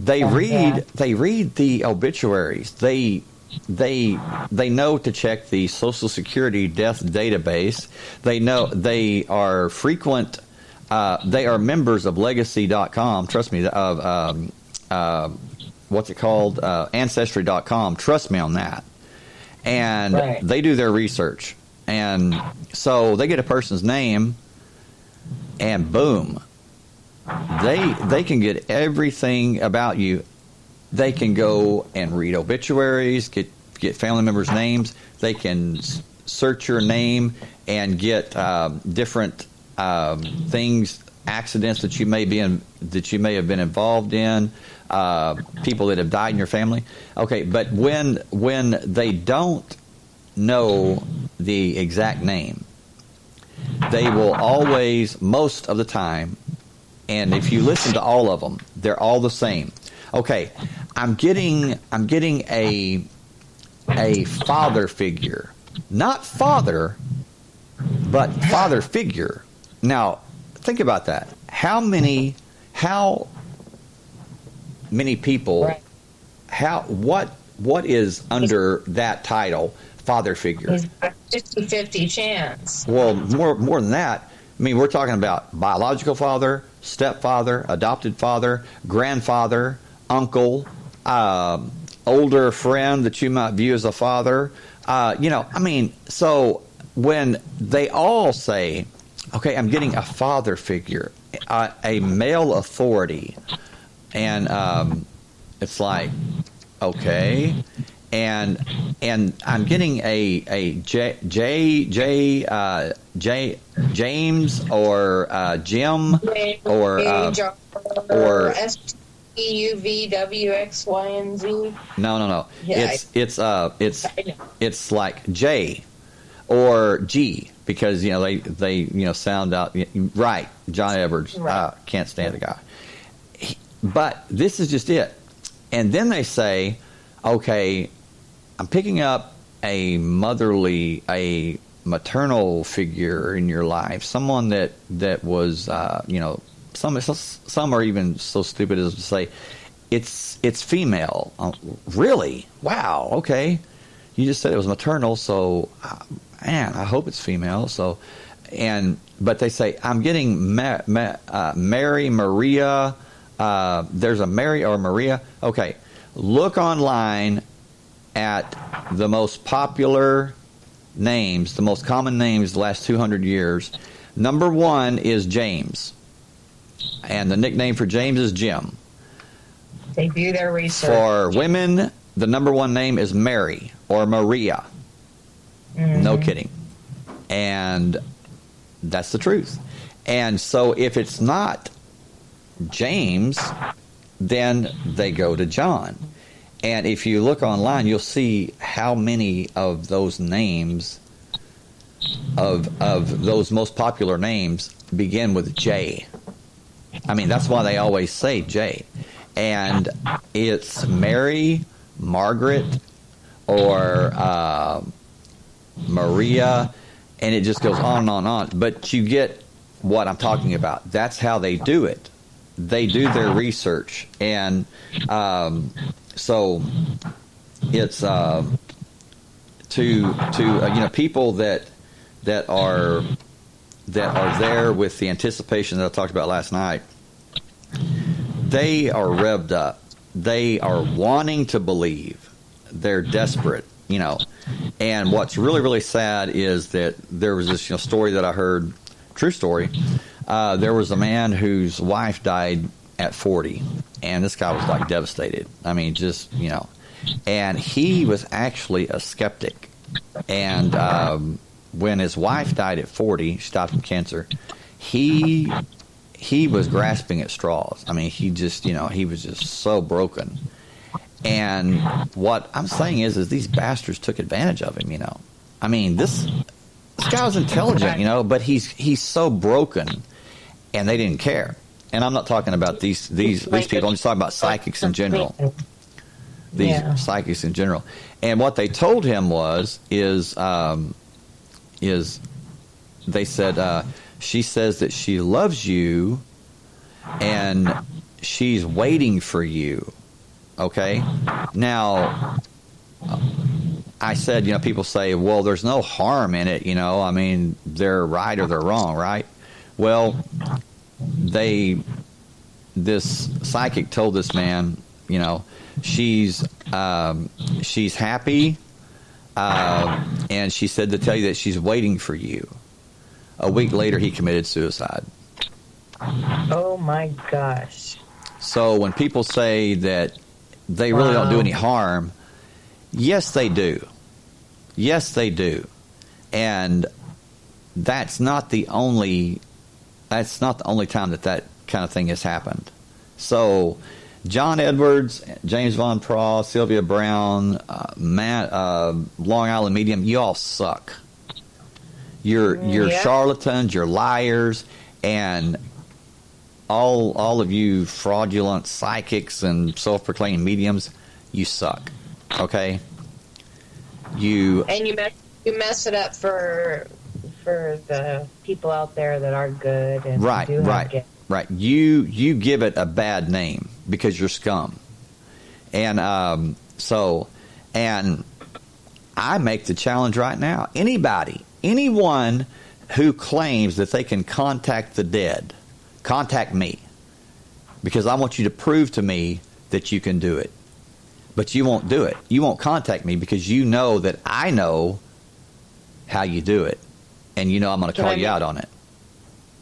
they read the obituaries. They know to check the Social Security death database. They know they are frequent. They are members of Legacy.com. Trust me, of what's it called? Ancestry.com. Trust me on that. And they do their research. And so they get a person's name, and boom, they can get everything about you. They can go and read obituaries, get family members' names. They can search your name and get different things accidents that you may have been involved in, people that have died in your family. Okay, but when they don't know the exact name, they will always, most of the time, and if you listen to all of them, they're all the same. Okay, I'm getting a father figure, not father, but father figure. Now, think about that. How many people? Right. What is under that title, father figure? It's a 50-50 chance. Well, more than that. I mean, we're talking about biological father, stepfather, adopted father, grandfather, uncle, older friend that you might view as a father. So when they all say, okay, I'm getting a father figure, a male authority, and it's like, okay, and I'm getting a James or Jim or STUVWXYZ. No. Yeah, It's like J or G, because they sound out right. John Edwards, Right. can't stand the guy. But this is just it. And then they say, okay, I'm picking up a maternal figure in your life, someone that was, some are even so stupid as to say, it's female. Really? Wow. Okay. You just said it was maternal, so man, I hope it's female. So, but they say I'm getting Mary, Maria. There's a Mary or Maria. Okay, look online at the most popular names, the most common names the last 200 years. Number one is James, and the nickname for James is Jim. They do their research. For women, the number one name is Mary or Maria. Mm-hmm. No kidding. And that's the truth. And so if it's not James, then they go to John. And if you look online, you'll see how many of those names, of those most popular names, begin with J. I mean, that's why they always say J. And it's Mary, Margaret, or Maria, and it just goes on and on and on. But you get what I'm talking about. That's how they do it. They do their research, and so it's to people that are there with the anticipation that I talked about last night. They are revved up. They are wanting to believe. They're desperate, And what's really, really sad is that there was this story that I heard, true story. There was a man whose wife died at 40, and this guy was like devastated. I mean, just, and he was actually a skeptic. And when his wife died at 40, she died from cancer, he was grasping at straws. I mean, he just, he was just so broken. And what I'm saying is these bastards took advantage of him, I mean, this guy was intelligent, but he's so broken, and they didn't care. And I'm not talking about these people. I'm just talking about psychics in general. Psychics in general. And what they told him is they said, she says that she loves you, and she's waiting for you. Okay? Now, I said, people say, well, there's no harm in it, I mean, they're right or they're wrong, right? Well, this psychic told this man, she's happy, and she said to tell you that she's waiting for you. A week later, he committed suicide. Oh my gosh. So when people say that they really don't do any harm, yes, they do. Yes, they do. And that's not the only that's not the only time that kind of thing has happened. So, John Edwards, James Von Praw, Sylvia Brown, Matt, Long Island Medium, you all suck. You're charlatans, you're liars, and all of you fraudulent psychics and self-proclaimed mediums, you suck. Okay? And you mess it up for the people out there that are good and Right. You give it a bad name because you're scum. And and I make the challenge right now. Anyone who claims that they can contact the dead, contact me. Because I want you to prove to me that you can do it. But you won't do it. You won't contact me because you know that I know how you do it. And you know I'm going to call you out on it.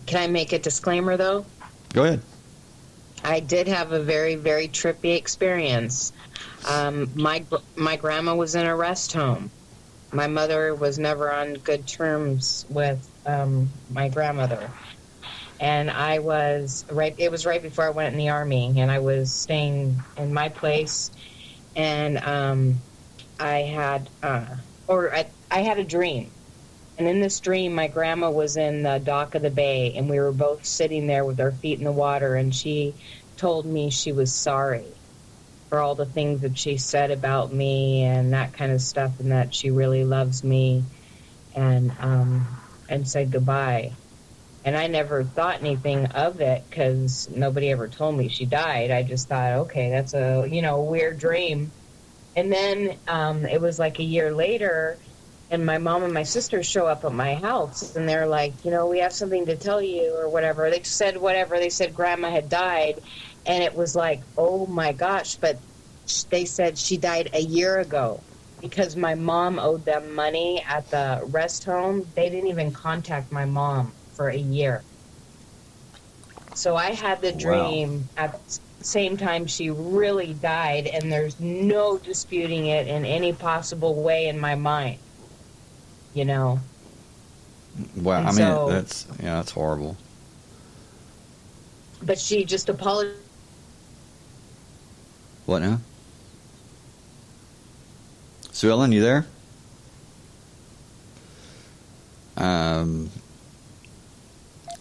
Can I make a disclaimer, though? Go ahead. I did have a very, very trippy experience. My grandma was in a rest home. My mother was never on good terms with my grandmother. And it was right before I went in the Army, and I was staying in my place, and I had a dream. And in this dream, my grandma was in the dock of the bay, and we were both sitting there with our feet in the water, and she told me she was sorry for all the things that she said about me and that kind of stuff, and that she really loves me, and said goodbye. And I never thought anything of it because nobody ever told me she died. I just thought, okay, that's a weird dream. And then it was like a year later, and my mom and my sister show up at my house, and they're like, we have something to tell you or whatever. They said whatever. They said Grandma had died, and it was like, oh, my gosh. But they said she died a year ago because my mom owed them money at the rest home. They didn't even contact my mom for a year. So I had the dream at the same time she really died, and there's no disputing it in any possible way in my mind. Wow, And I mean, so- that's horrible. But she just apologized. What now? Sue Ellen, you there?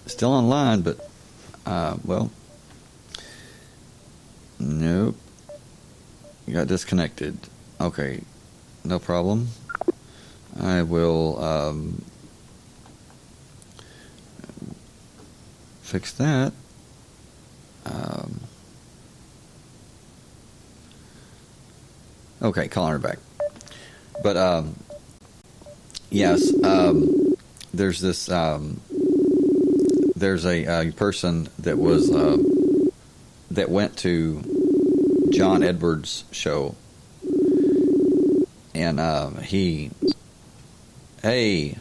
Still online, but, nope. You got disconnected. Okay, no problem. I will fix that. Okay, calling her back. But yes, there's this. There's a person that was that went to John Edwards' show, and hey,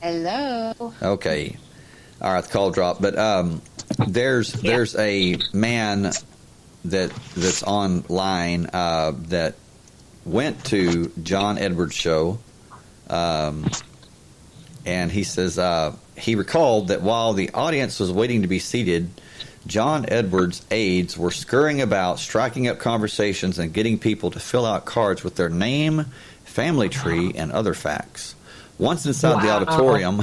Hello. okay, all right, the call dropped. But there's a man that's online that went to John Edwards' show, and he says he recalled that while the audience was waiting to be seated, John Edwards' aides were scurrying about, striking up conversations, and getting people to fill out cards with their name, family tree, and other facts. Once inside the auditorium,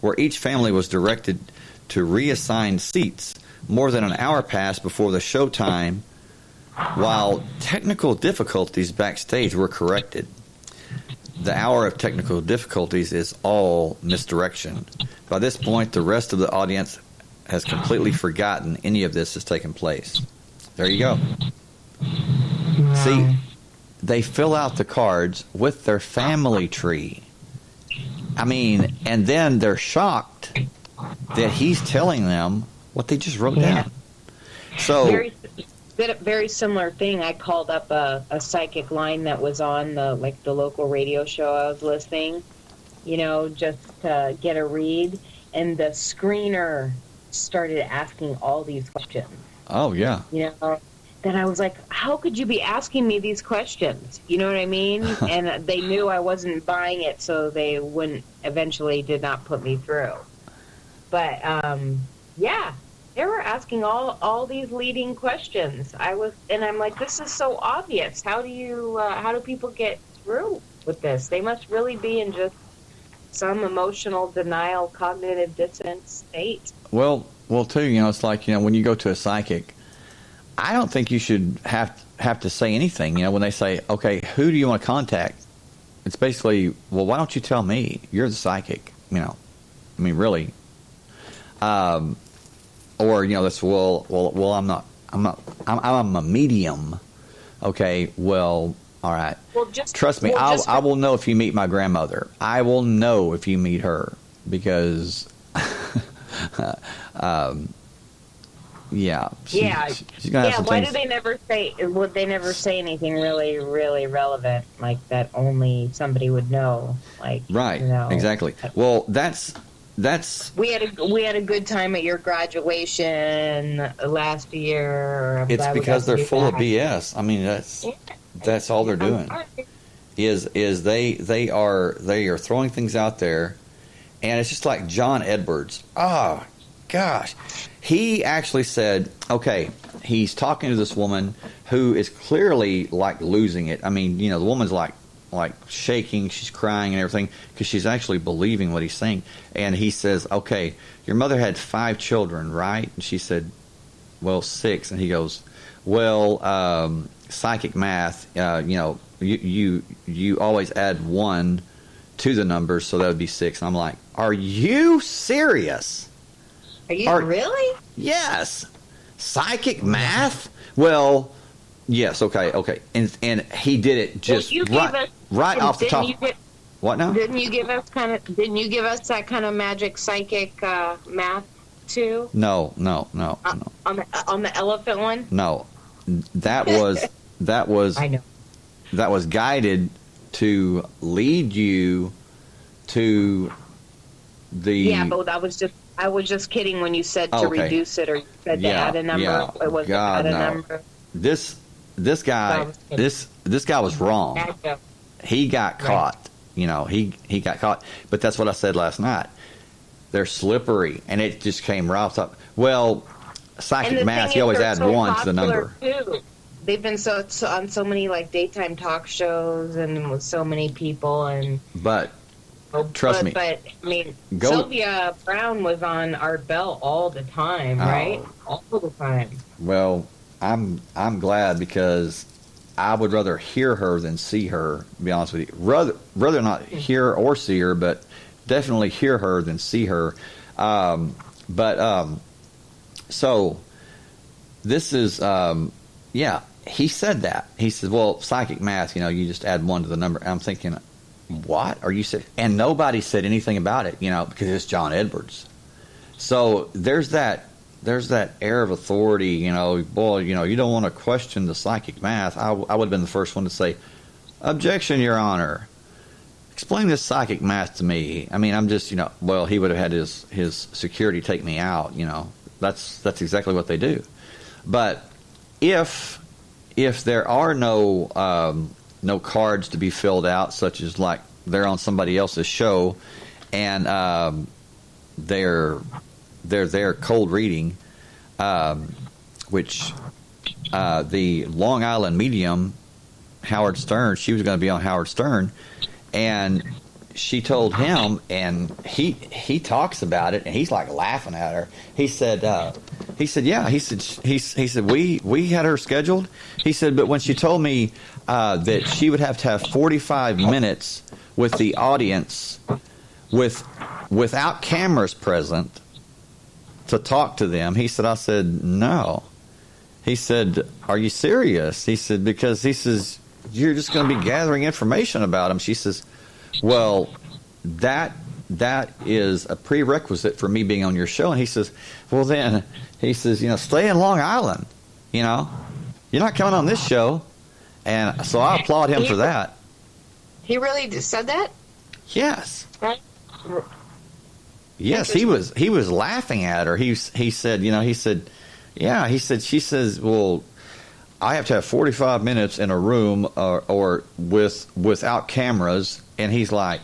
where each family was directed to reassign seats, more than an hour passed before the showtime, while technical difficulties backstage were corrected. The hour of technical difficulties is all misdirection. By this point, the rest of the audience has completely forgotten any of this has taken place. There you go. Wow. See, they fill out the cards with their family tree. I mean, and then they're shocked that he's telling them what they just wrote down. So very similar thing. I called up a psychic line that was on the local radio show I was listening, just to get a read, and the screener started asking all these questions. Oh yeah. Then I was like, how could you be asking me these questions? You know what I mean? And they knew I wasn't buying it, so they eventually did not put me through. But yeah, they were asking all these leading questions. I'm like, this is so obvious. How do people get through with this? They must really be in just some emotional denial, cognitive dissonance state. Well, too, it's like, when you go to a psychic, I don't think you should have to say anything. When they say, okay, who do you want to contact? It's basically, well, why don't you tell me? You're the psychic, I mean, really. Or, that's, well, I'm a medium. Okay, well, all right. Well, trust me, I will know if you meet my grandmother. I will know if you meet her because, yeah. She's gonna have some why things. do they never say? Would they never say anything really, really relevant, like that only somebody would know? Like, right, exactly. Well, that's. We had a good time at your graduation last year. It's because they're full of BS. I mean, that's all they're doing. Is they are throwing things out there, and it's just like John Edwards. Oh gosh, he actually said, okay, he's talking to this woman who is clearly like losing it. I mean, the woman's like shaking, she's crying and everything because she's actually believing what he's saying. And he says, okay, your mother had 5 children, right? And she said, well, 6. And he goes, well, psychic math, you always add 1 to the numbers, so that would be 6. And I'm like, are you serious? Are you really? Yes. Psychic math? Well, yes, okay. And he did it just right off the top. What now? Didn't you give us that kind of magic psychic math too? No. On the elephant one? No. That was I know. That was guided to lead you to the. Yeah, but I was just kidding when you said to reduce it, or you said to add a number. Yeah. It was God, add a no. number. This guy this guy was wrong. He got caught. He got caught. But that's what I said last night. They're slippery, and it just came right off the top. Well, psychic math, you always add 1 to the number. Too. They've been on so many like daytime talk shows and with so many people, and trust me. But I mean, Sylvia Brown was on Art Bell all the time, right? All the time. Well, I'm glad because I would rather hear her than see her, to be honest with you. Rather not hear or see her, but definitely hear her than see her. So this is, he said that. He said, well, psychic math, you just add 1 to the number. I'm thinking, what are you saying? And nobody said anything about it, because it's John Edwards. So there's that air of authority, boy, you don't want to question the psychic math. I would have been the first one to say, objection, Your Honor. Explain this psychic math to me. I mean, I'm just, well, he would have had his security take me out, That's exactly what they do. But if there are no cards to be filled out, such as like they're on somebody else's show, and they're there cold reading, which the Long Island medium, Howard Stern, she was going to be on Howard Stern, and she told him, and he talks about it, and he's like laughing at her. He said, we had her scheduled. He said, but when she told me that she would have to have 45 minutes with the audience, without cameras present, to talk to them. He said, I said, no. He said, are you serious? He said, because he says, you're just going to be gathering information about him. She says, well, that is a prerequisite for me being on your show. And he says, well, then, he says, stay in Long Island. You're not coming on this show. And so I applaud him for that. He really said that? Yes. Right? Yes, he was laughing at her. He said, she says, well, I have to have 45 minutes in a room without cameras. And he's like,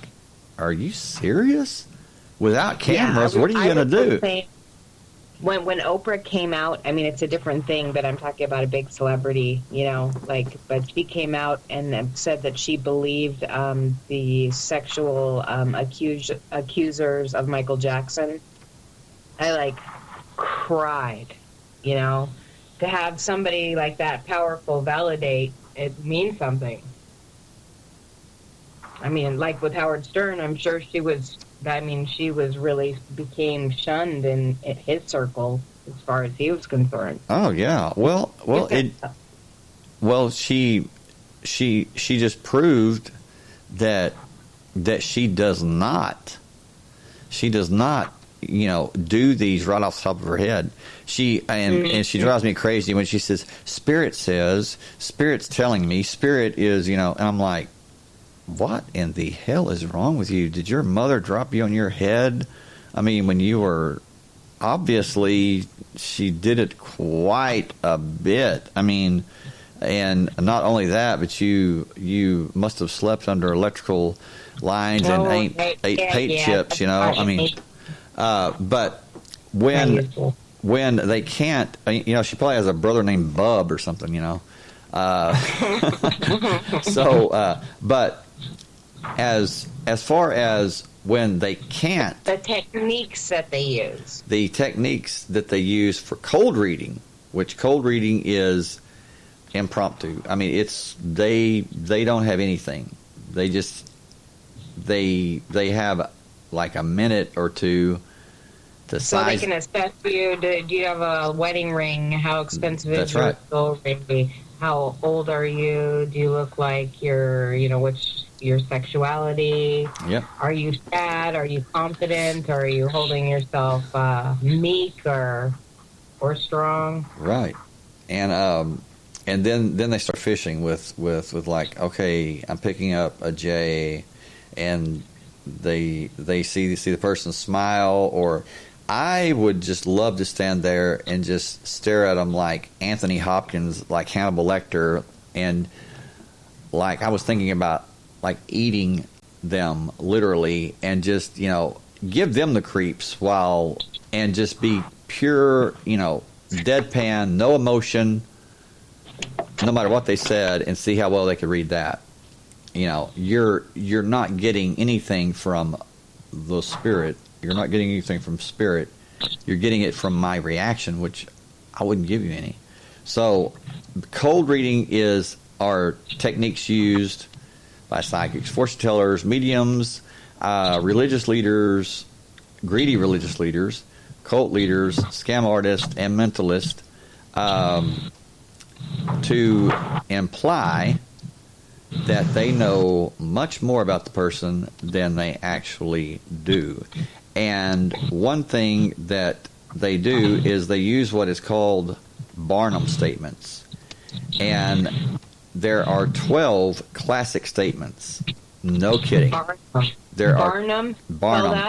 are you serious? Without cameras, what are you going to do? When Oprah came out, I mean, it's a different thing, but I'm talking about a big celebrity, but she came out and said that she believed the sexual accusers of Michael Jackson. I cried, to have somebody like that powerful validate it means something. I mean, like with Howard Stern, I'm sure she really became shunned in his circle as far as he was concerned. Oh yeah. She just proved that she does not do these right off the top of her head. And she drives me crazy when she says, Spirit's telling me, Spirit is, and I'm like, what in the hell is wrong with you? Did your mother drop you on your head? I mean, when you were, obviously, she did it quite a bit. I mean, and not only that, but you must have slept under electrical lines and ate paint chips, I mean, but when they can't, she probably has a brother named Bub or something, but as far as when they can't, the techniques that they use for cold reading, which cold reading is impromptu. I mean, it's they don't have anything. They just they have like a minute or two to size. So they can assess you. Do you have a wedding ring? How expensive is your gold ring? How old are you? Do you look like what's your sexuality? Yep. Are you sad? Are you confident? Are you holding yourself meek or strong? Right. And then they start fishing with like, okay, I'm picking up a J, and they see the person smile, or I would just love to stand there and just stare at them like Anthony Hopkins, like Hannibal Lecter, and like I was thinking about like eating them literally, and just give them the creeps and just be pure deadpan, no emotion, no matter what they said, and see how well they could read that. You're not getting anything from the spirit. You're not getting anything from spirit. You're getting it from my reaction, which I wouldn't give you any. So cold reading are techniques used by psychics, fortune tellers, mediums, religious leaders, greedy religious leaders, cult leaders, scam artists, and mentalists, to imply that they know much more about the person than they actually do. And one thing that they do is they use what is called Barnum statements. And there are 12 classic statements. No kidding. Barnum,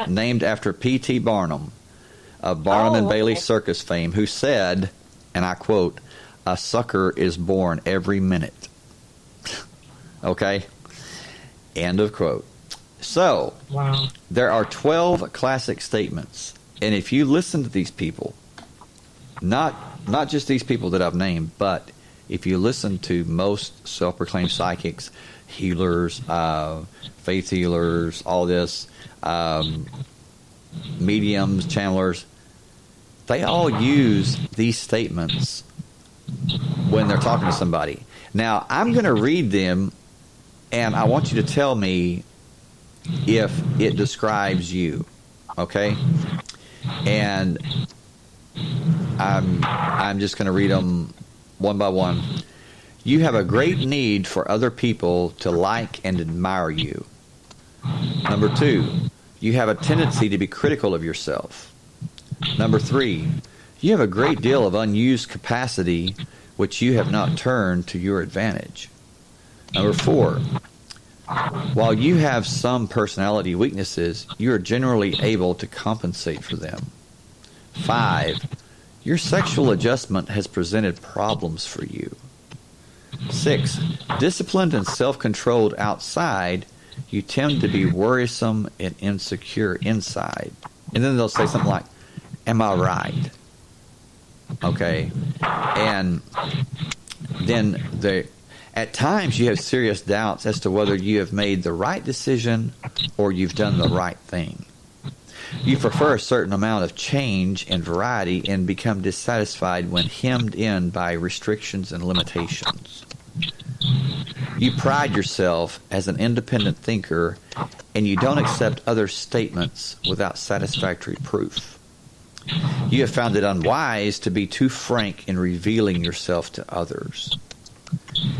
named after P.T. Barnum of Barnum and Bailey Circus fame, who said, and I quote, "A sucker is born every minute." Okay? End of quote. So, there are 12 classic statements. And if you listen to these people, not just these people that I've named, but if you listen to most self-proclaimed psychics, healers, faith healers, all this, mediums, channelers, they all use these statements when they're talking to somebody. Now, I'm going to read them, and I want you to tell me if it describes you, okay? And I'm just going to read them one by one. You have a great need for other people to like and admire you. Number 2, you have a tendency to be critical of yourself. Number 3, you have a great deal of unused capacity which you have not turned to your advantage. Number 4, while you have some personality weaknesses, you are generally able to compensate for them. 5, your sexual adjustment has presented problems for you. 6, disciplined and self-controlled outside, you tend to be worrisome and insecure inside. And then they'll say something like, am I right? Okay. And then at times you have serious doubts as to whether you have made the right decision or you've done the right thing. You prefer a certain amount of change and variety and become dissatisfied when hemmed in by restrictions and limitations. You pride yourself as an independent thinker, and you don't accept other statements without satisfactory proof. You have found it unwise to be too frank in revealing yourself to others.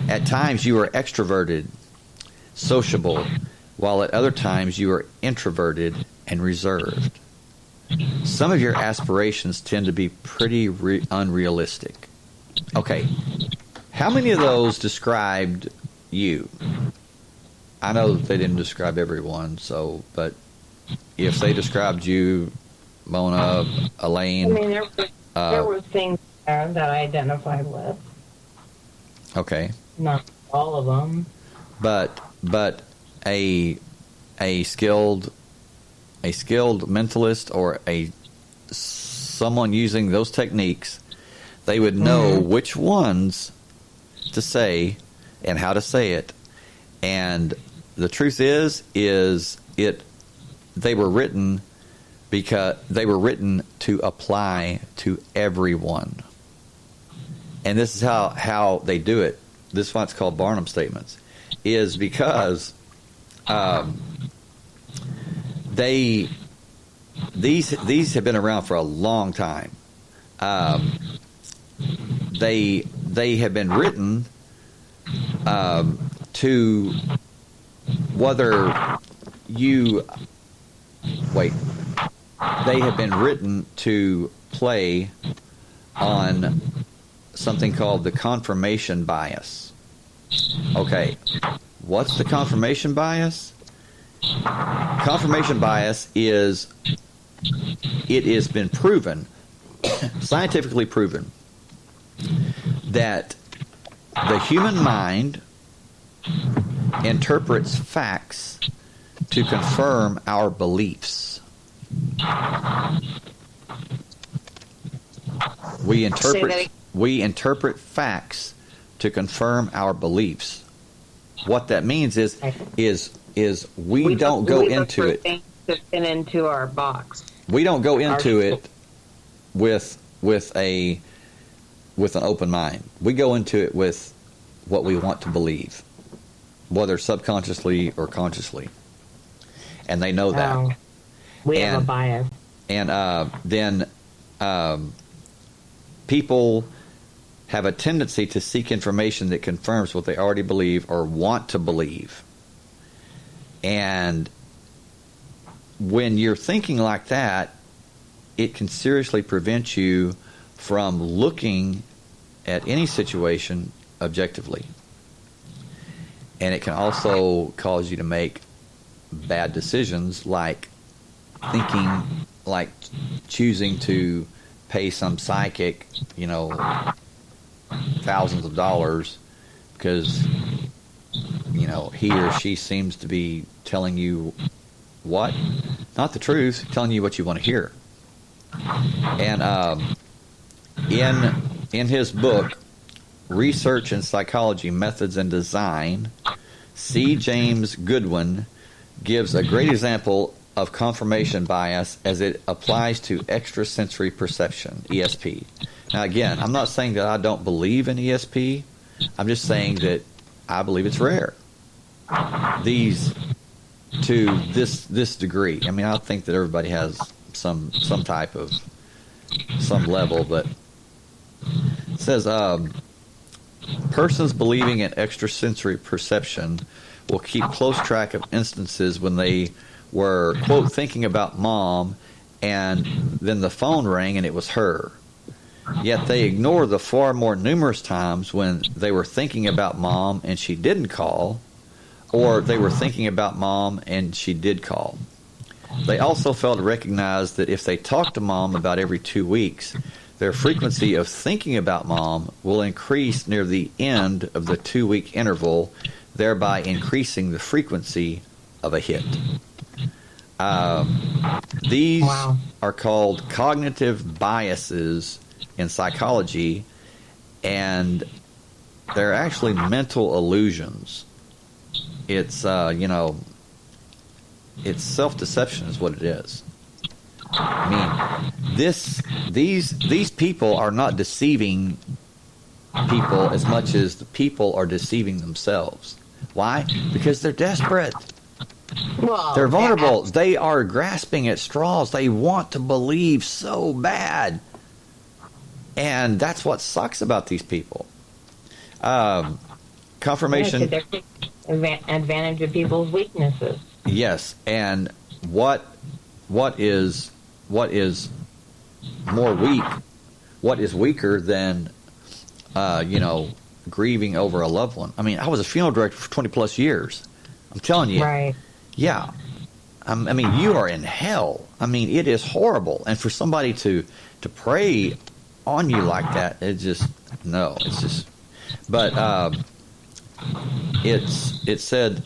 At times you are extroverted, sociable, while at other times you are introverted and reserved. Some of your aspirations tend to be pretty unrealistic. Okay, how many of those described you? I know that they didn't describe everyone, but if they described you, Mona, Elaine... I mean, there were things there that I identified with. Okay. Not all of them. But a skilled mentalist or someone using those techniques, they would know which ones to say and how to say it. And the truth is they were written because they were written to apply to everyone. And this is how they do it. This is why it's called Barnum statements, is because these have been around for a long time. They have been written to whether you wait. They have been written to play on something called the confirmation bias. Okay, what's the confirmation bias? Confirmation bias it has been proven, scientifically proven, that the human mind interprets facts to confirm our beliefs. We interpret facts to confirm our beliefs. What that means is we don't go into it. Things to fit into our box. We don't go into it with an open mind. We go into it with what we want to believe, whether subconsciously or consciously, and they know that. We have a bias. And then people have a tendency to seek information that confirms what they already believe or want to believe. And when you're thinking like that, it can seriously prevent you from looking at any situation objectively. And it can also cause you to make bad decisions, like choosing to pay some psychic, thousands of dollars because, he or she seems to be telling you what? Not the truth, telling you what you want to hear. And in his book, Research in Psychology, Methods and Design, C. James Goodwin gives a great example of confirmation bias as it applies to extrasensory perception, ESP. Now, again, I'm not saying that I don't believe in ESP. I'm just saying that I believe it's rare. These to this degree. I mean, I think that everybody has some type of some level, but it says persons believing in extrasensory perception will keep close track of instances when they were, quote, thinking about mom, and then the phone rang and it was her. Yet they ignore the far more numerous times when they were thinking about mom and she didn't call, or they were thinking about mom and she did call. They also fail to recognize that if they talk to mom about every 2 weeks, their frequency of thinking about mom will increase near the end of the 2-week interval, thereby increasing the frequency of a hit. These Wow. are called cognitive biases in psychology, and they're actually mental illusions. It's it's self-deception is what it is. I mean, these people are not deceiving people as much as the people are deceiving themselves. Why? Because they're desperate. Well, They're vulnerable. They are grasping at straws. They want to believe so bad. And that's what sucks about these people. Confirmation. Yeah, 'cause they're taking advantage of people's weaknesses. Yes. And what is more weak? What is weaker than grieving over a loved one? I mean, I was a funeral director for 20 plus years. I'm telling you. Right. Yeah. I mean, you are in hell. I mean, it is horrible. And for somebody to prey on you like that, it's just, but it said,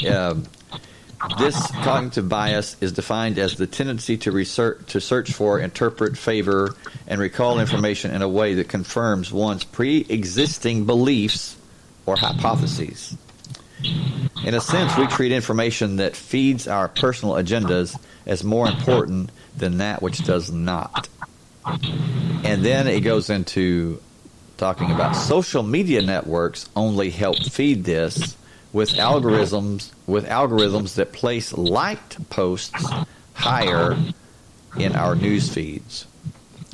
this cognitive bias is defined as the tendency to search for, interpret, favor, and recall information in a way that confirms one's pre-existing beliefs or hypotheses. In a sense, we treat information that feeds our personal agendas as more important than that which does not. And then it goes into talking about social media networks only help feed this with algorithms that place liked posts higher in our news feeds.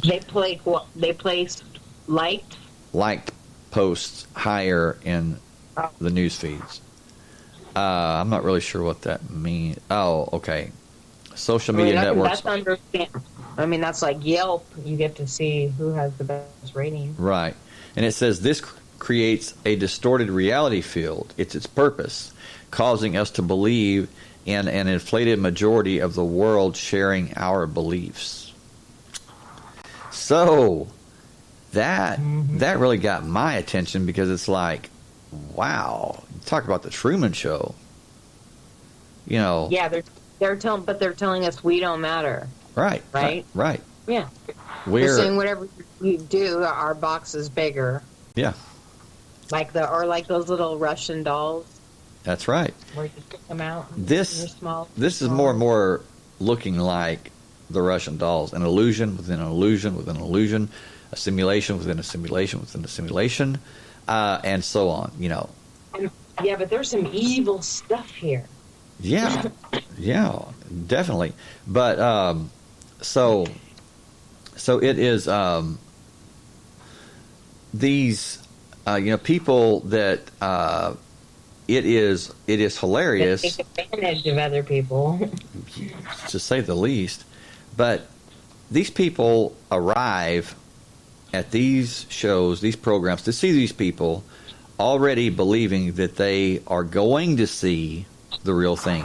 They placed Liked posts higher in the news feeds. I'm not really sure what that means. Oh, okay. Social media networks. That's understand. I mean, that's like Yelp. You get to see who has the best rating. Right. And it says this creates a distorted reality field. It's its purpose, causing us to believe in an inflated majority of the world sharing our beliefs. So that really got my attention, because it's like, wow, talk about the Truman Show. Yeah, they're telling us we don't matter. Right. Yeah. We're They're saying whatever you do, our box is bigger. Yeah. Like those little Russian dolls. That's right. Where you pick them out. This is small. more and more looking like the Russian dolls, an illusion within an illusion within an illusion, a simulation within a simulation within a simulation, and so on. Yeah, but there's some evil stuff here. Yeah, definitely. But so it is these people that it is hilarious. They take advantage of other people, to say the least. But these people arrive at these shows, these programs, to see these people already believing that they are going to see the real thing.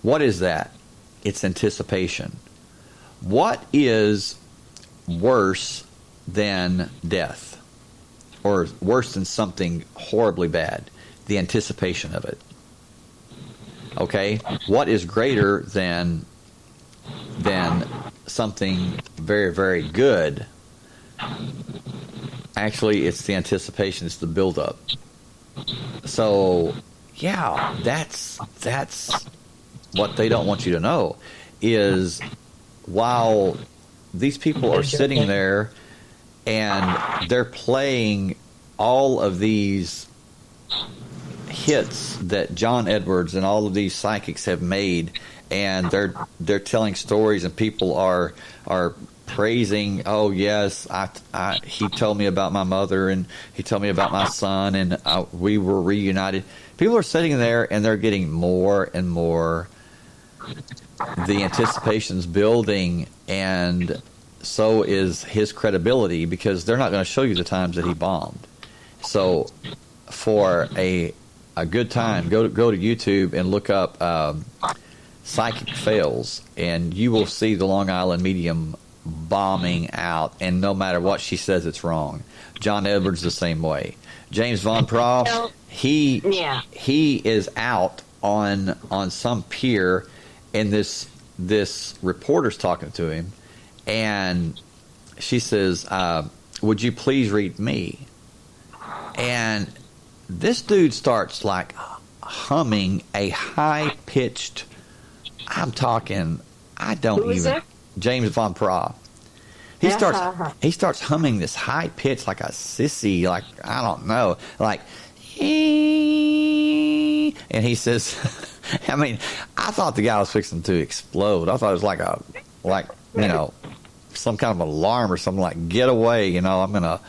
What is that? It's anticipation. What is worse than death, or worse than something horribly bad? The anticipation of it. Okay? What is greater than something very, very good? Actually, it's the anticipation, it's the build-up. So, yeah, that's what they don't want you to know, is while these people are sitting there and they're playing all of these hits that John Edwards and all of these psychics have made, and they're telling stories, and people are praising, oh yes, he told me about my mother, and he told me about my son, and we were reunited. People are sitting there and they're getting more and more. The anticipation's building, and so is his credibility, because they're not going to show you the times that he bombed. So for a good time, go to YouTube and look up psychic fails, and you will see the Long Island medium bombing out, and no matter what she says, it's wrong. John Edwards the same way. James Von Proff, he is out on some pier, and this reporter's talking to him, and she says, "Would you please read me?" And this dude starts like humming a high pitched. I'm talking. I don't Who is even. it? James Von Pra. He starts humming this high pitch like a sissy, like I don't know, like, and he says, I mean, I thought the guy was fixing to explode. I thought it was like some kind of alarm or something, like, get away, I'm gonna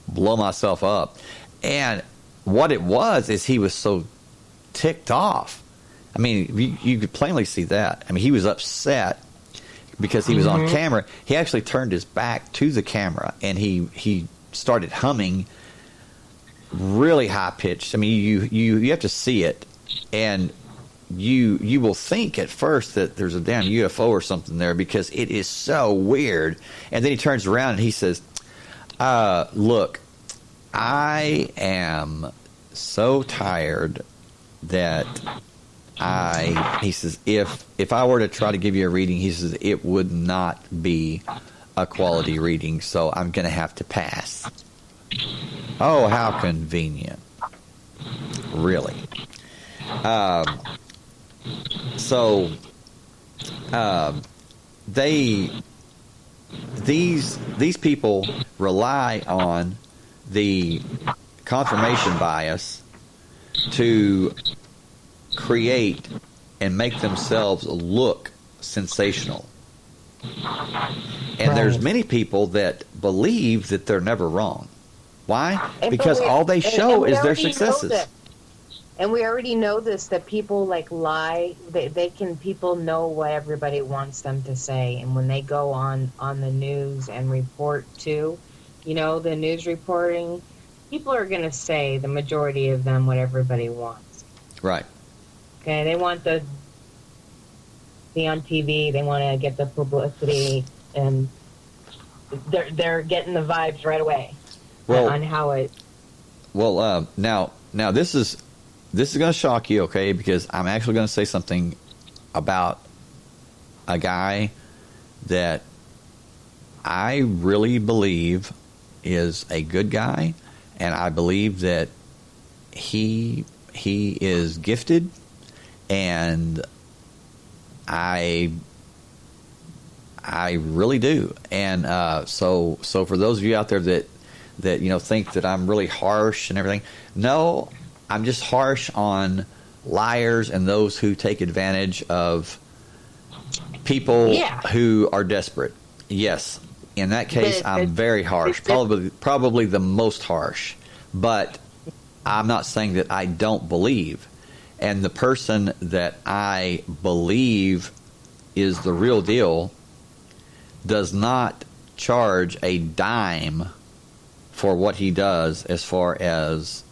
blow myself up. And what it was is he was so ticked off. I mean, you could plainly see that. I mean, he was upset because he was on camera. He actually turned his back to the camera, and he started humming really high pitched. I mean, you have to see it, and you will think at first that there's a damn UFO or something there, because it is so weird. And then he turns around and he says, "Look, I am so tired that he says, if I were to try to give you a reading," he says, "it would not be a quality reading, so I'm going to have to pass." Oh, how convenient. Really. These people rely on the confirmation bias to create and make themselves look sensational. And there's many people that believe that they're never wrong. Why? Because all they show is their successes. And we already know this, that people like lie. People know what everybody wants them to say. And when they go on the news and report too, the news reporting, people are going to say, the majority of them, what everybody wants. Right. Okay, they want to be on TV. They want to get the publicity, and they're getting the vibes right away on how it. Well, now this is going to shock you, okay? Because I'm actually going to say something about a guy that I really believe is a good guy, and I believe that he is gifted. And I really do. And so for those of you out there that think that I'm really harsh and everything, no, I'm just harsh on liars and those who take advantage of people who are desperate. Yes, in that case, I'm very harsh, probably the most harsh. But I'm not saying that I don't believe. And the person that I believe is the real deal does not charge a dime for what he does as far as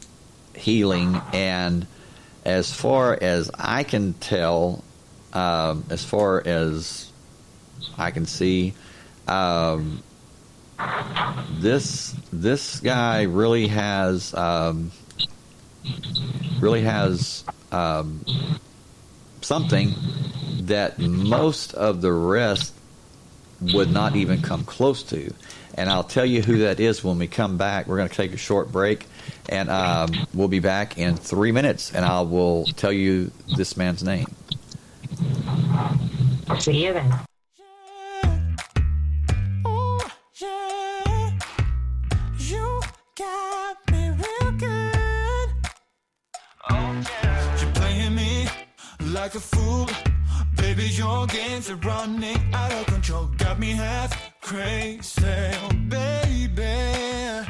healing. And as far as I can tell, as far as I can see, this guy really has something that most of the rest would not even come close to. And I'll tell you who that is when we come back. We're going to take a short break, and we'll be back in 3 minutes, and I will tell you this man's name. See you then. You got me real good. Oh yeah. You're playing me like a fool. Baby, your games are running out of control. Got me half crazy, oh, baby. Yeah,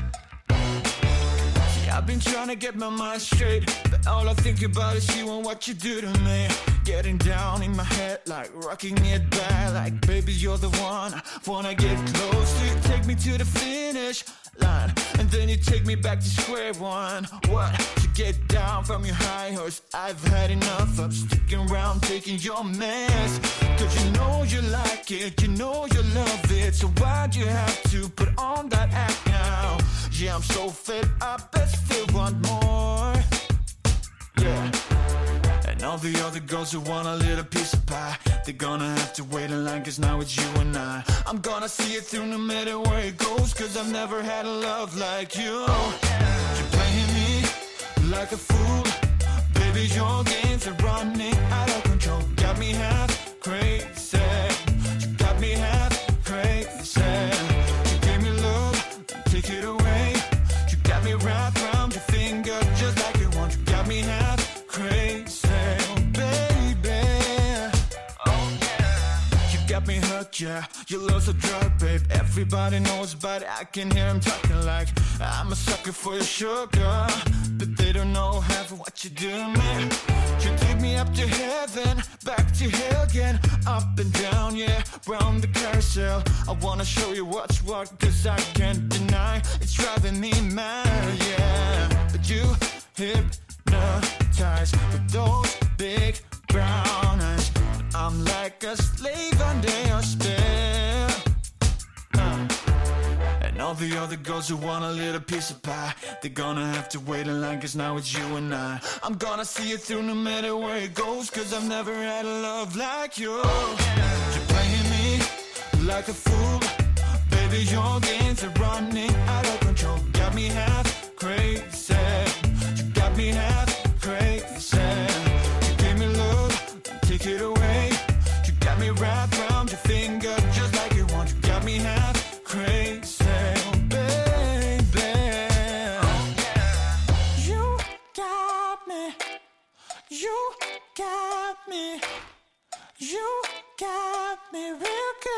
I've been trying to get my mind straight, but all I think about is you and what you do to me. Getting down in my head, like rocking it back, like baby, you're the one I wanna get close to. Take me to the finish line, and then you take me back to square one. What? To get down from your high horse, I've had enough of sticking around taking your mess. Cause you know you like it, you know you love it, so why'd you have to put on that act now? Yeah, I'm so fed up, let's still want more. Yeah. And all the other girls who want a little piece of pie, they're gonna have to wait in line, cause now it's you and I. I'm gonna see it through no matter where it goes, cause I've never had a love like you. You're playing me like a fool, baby, your games are running out of control. Got me half crazy, you got me half crazy. You gave me love, take it away. You got me wrapped around your finger just like you want. You got me half crazy, oh baby. Oh yeah. You got me hooked, yeah. Your love's a drug, babe. Everybody knows about it. I can hear him talking like I'm a sucker for your sugar, but they don't know half of what you do to me. You take me up to heaven, back to hell again, up and down, yeah, round the carousel. I wanna show you what's what, cause I can't deny it's driving me mad, yeah. But you hypnotize with those big brown eyes. I'm like a slave under your spell. And all the other girls who want a little piece of pie, they're gonna have to wait in line, cause now it's you and I. I'm gonna see it through no matter where it goes, cause I've never had a love like you. You're playing me like a fool, baby, your games are running out of control. Got me half crazy, you got me half crazy. You gave me love, take it away. You got me wrapped around your finger just like you want. You got me half crazy, oh baby. You got me, you got me, you got me real good.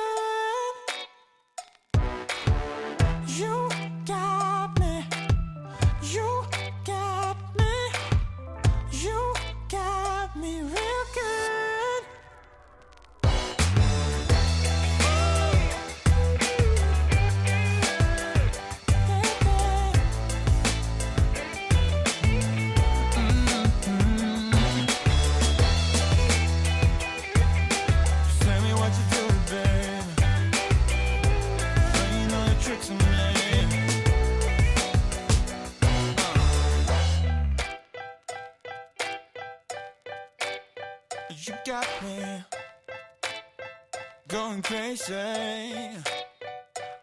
You got me, you got me, you got me real good. Tell me what you doing, babe. Playing all the tricks on me. You got me going crazy.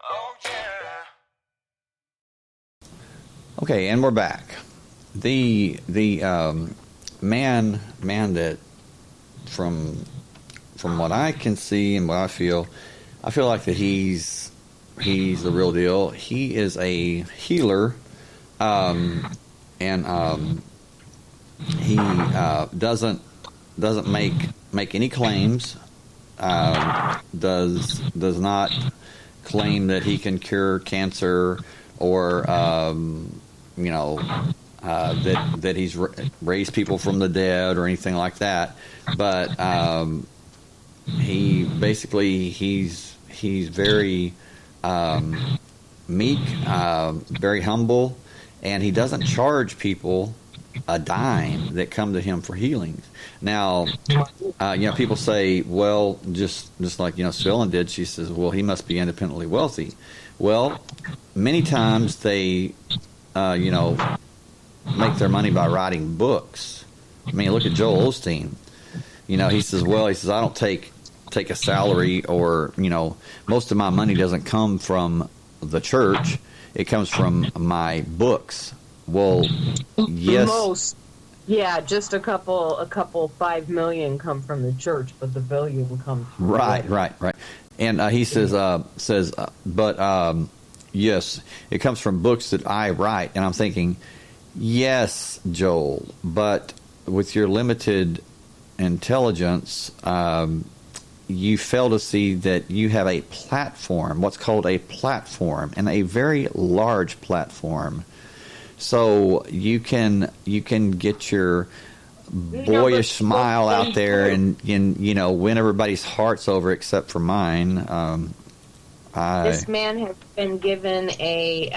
Oh yeah. Okay, and we're back. The man that from what I can see and what I feel like that he's the real deal. He is a healer, and he doesn't make any claims. Does not claim that he can cure cancer or that he's raised people from the dead or anything like that. But he basically he's very meek, very humble, and he doesn't charge people a dime that come to him for healings. Now, people say, well, just like Sylvan did. She says, well, he must be independently wealthy. Well, many times they, make their money by writing books. I mean, look at Joel Osteen. He says, I don't take a salary, or most of my money doesn't come from the church. It comes from my books. Well, yes. Most, yeah, just a couple 5 million come from the church, but the billion comes from Right. And he says, but yes, it comes from books that I write. And I'm thinking, yes, Joel, but with your limited intelligence, you fail to see that you have a platform, what's called a platform, and a very large platform. So you can get your boyish smile out there and win everybody's hearts over except for mine. This man has been given a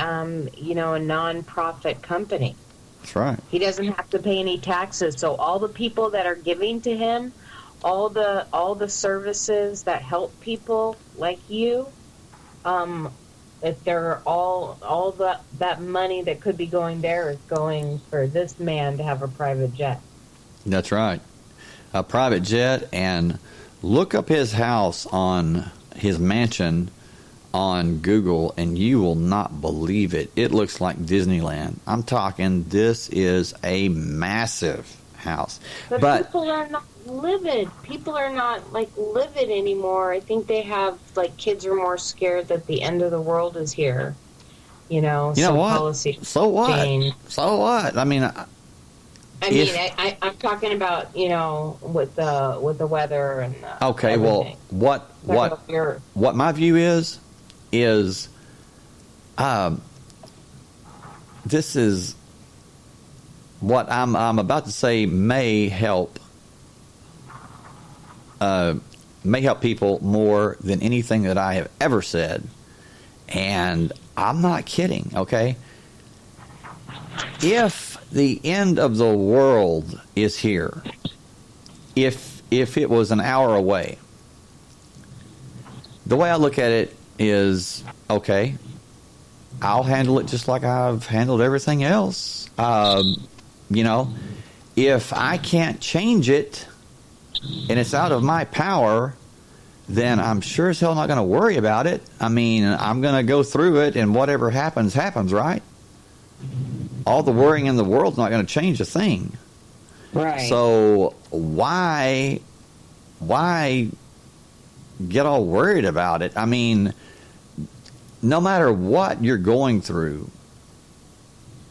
non-profit company. That's right. He doesn't have to pay any taxes. So all the people that are giving to him, all the services that help people like you, if they're all that money that could be going there is going for this man to have a private jet. That's right. a private jet, and look up his house on his mansion on Google, and you will not believe it. It looks like Disneyland. I'm talking, this is a massive house. But people are not livid. People are not like livid anymore. I think they have like kids are more scared that the end of the world is here. You know what? Policy So what? change. So what? I mean, I'm talking about with the weather and okay. everything. Well, what my view is this is what I'm about to say may help people more than anything that I have ever said, and I'm not kidding. Okay, if the end of the world is here, if it was an hour away, the way I look at it is, okay, I'll handle it just like I've handled everything else. If I can't change it and it's out of my power, then I'm sure as hell not going to worry about it. I mean, I'm going to go through it, and whatever happens, happens, right? All the worrying in the world's not going to change a thing. Right. So why get all worried about it? I mean, no matter what you're going through,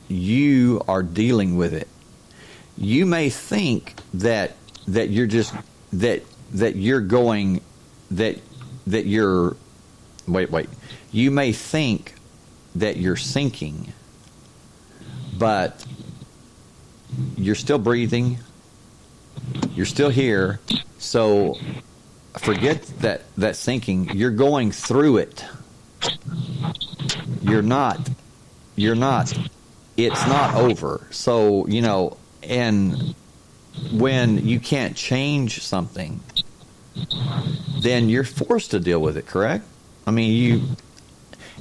you are dealing with it. You may think that you're just that you're going that you're wait. You may think that you're sinking, but you're still breathing. You're still here. So forget that sinking. You're going through it. You're not. It's not over. So, and when you can't change something, then you're forced to deal with it, correct? I mean,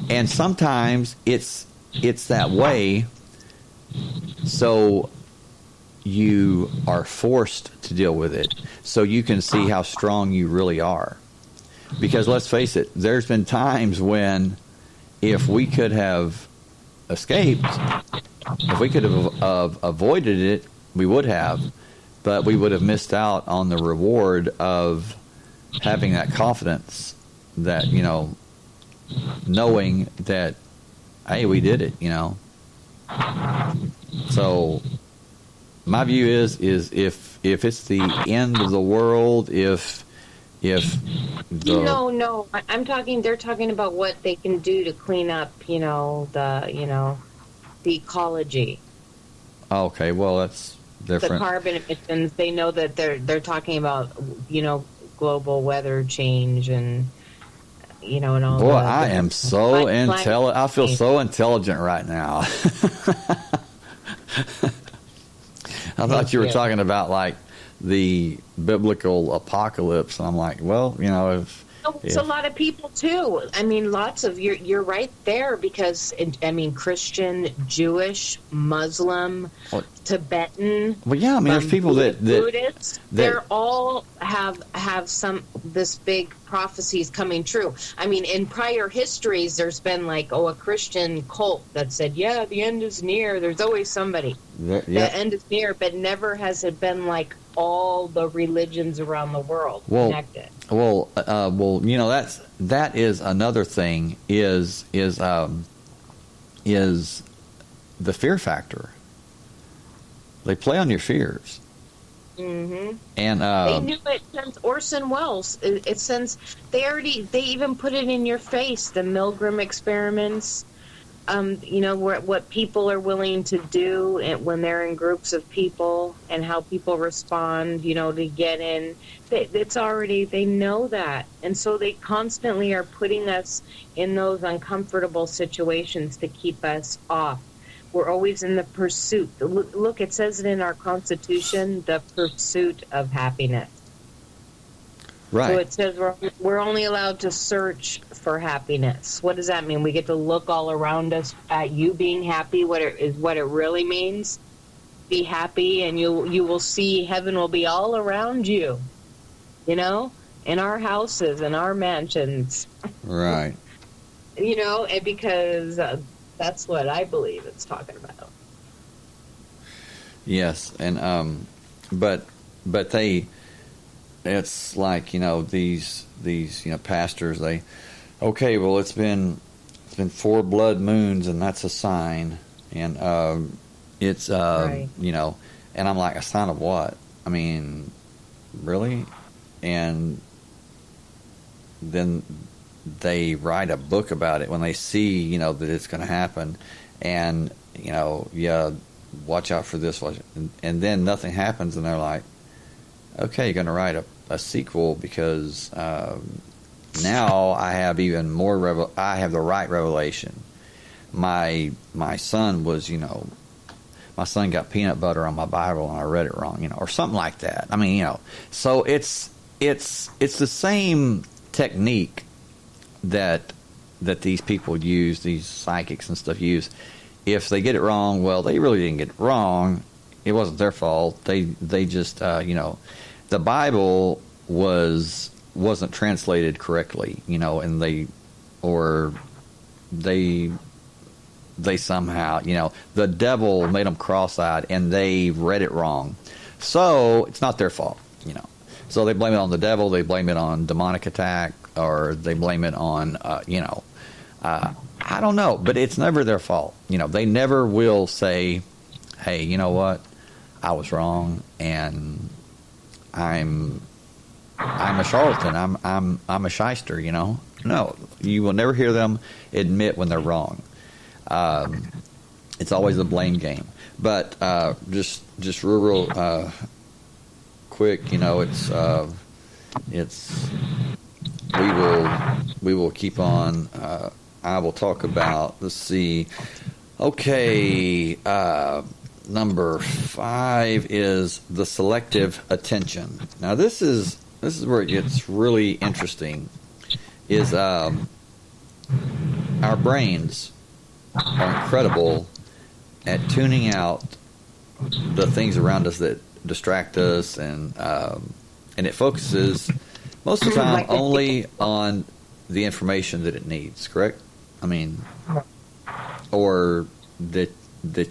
and sometimes it's that way, so you are forced to deal with it so you can see how strong you really are. Because let's face it, there's been times when if we could have escaped, if we could have avoided it, we would have, but we would have missed out on the reward of having that confidence that, knowing that, hey, we did it, So my view is if it's the end of the world, if No. They're talking about what they can do to clean up, the ecology. Okay, well, that's different. The carbon emissions. They know that they're talking about, global weather change and, and all. Boy, I am so intelligent. I feel so intelligent right now. I thought you were talking about like the biblical apocalypse. And I'm like, well, if a lot of people too. I mean, lots of you're right there because Christian, Jewish, Muslim, Tibetan. Well, yeah, I mean, there's people that Buddhists. They're all have this big prophecies coming true. I mean, in prior histories, there's been like a Christian cult that said, yeah, the end is near. There's always somebody. The end is near, but never has it been like all the religions around the world connected. Well, that is another thing is the fear factor. They play on your fears. Mm-hmm. And they knew it since Orson Welles. It since they even put it in your face. The Milgram experiments. What people are willing to do when they're in groups of people and how people respond, to get in. They know that. And so they constantly are putting us in those uncomfortable situations to keep us off. We're always in the pursuit. Look, it says it in our Constitution, the pursuit of happiness. Right. So it says we're only allowed to search for happiness. What does that mean? We get to look all around us at you being happy. What it really means? be happy, and you will see heaven will be all around you. You know, in our houses, in our mansions. Right. You know, and because that's what I believe it's talking about. Yes, and but it's like, you know, these pastors, okay, well, it's been 4 blood moons, and that's a sign, and it's Right. you know, and I'm like, a sign of what? I mean, really? And then they write a book about it when they see, you know, that it's going to happen, and, you know, yeah, watch out for this, and then nothing happens, and they're like, okay, you're going to write a sequel because now I have even more I have the right revelation. My son was, you know, my son got peanut butter on my Bible and I read it wrong, you know, or something like that. I mean, you know, so it's the same technique that these people use, these psychics and stuff use. If they get it wrong, well, they really didn't get it wrong. It wasn't their fault. They just you know, the Bible wasn't translated correctly, you know, and they somehow, you know, the devil made them cross-eyed and they read it wrong. So it's not their fault, you know. So they blame it on the devil, they blame it on demonic attack, or they blame it on, you know, I don't know, but it's never their fault. You know, they never will say, hey, you know what, I was wrong, and I'm a charlatan, I'm a shyster, you know. No, you will never hear them admit when they're wrong. It's always a blame game. But just real quick, you know, it's we will keep on. I will talk about. Let's see. Okay, number 5 is the selective attention. Now this is where it gets really interesting. Is our brains are incredible at tuning out the things around us that distract us, and it focuses most of the time only on the information that it needs. Correct? I mean, or that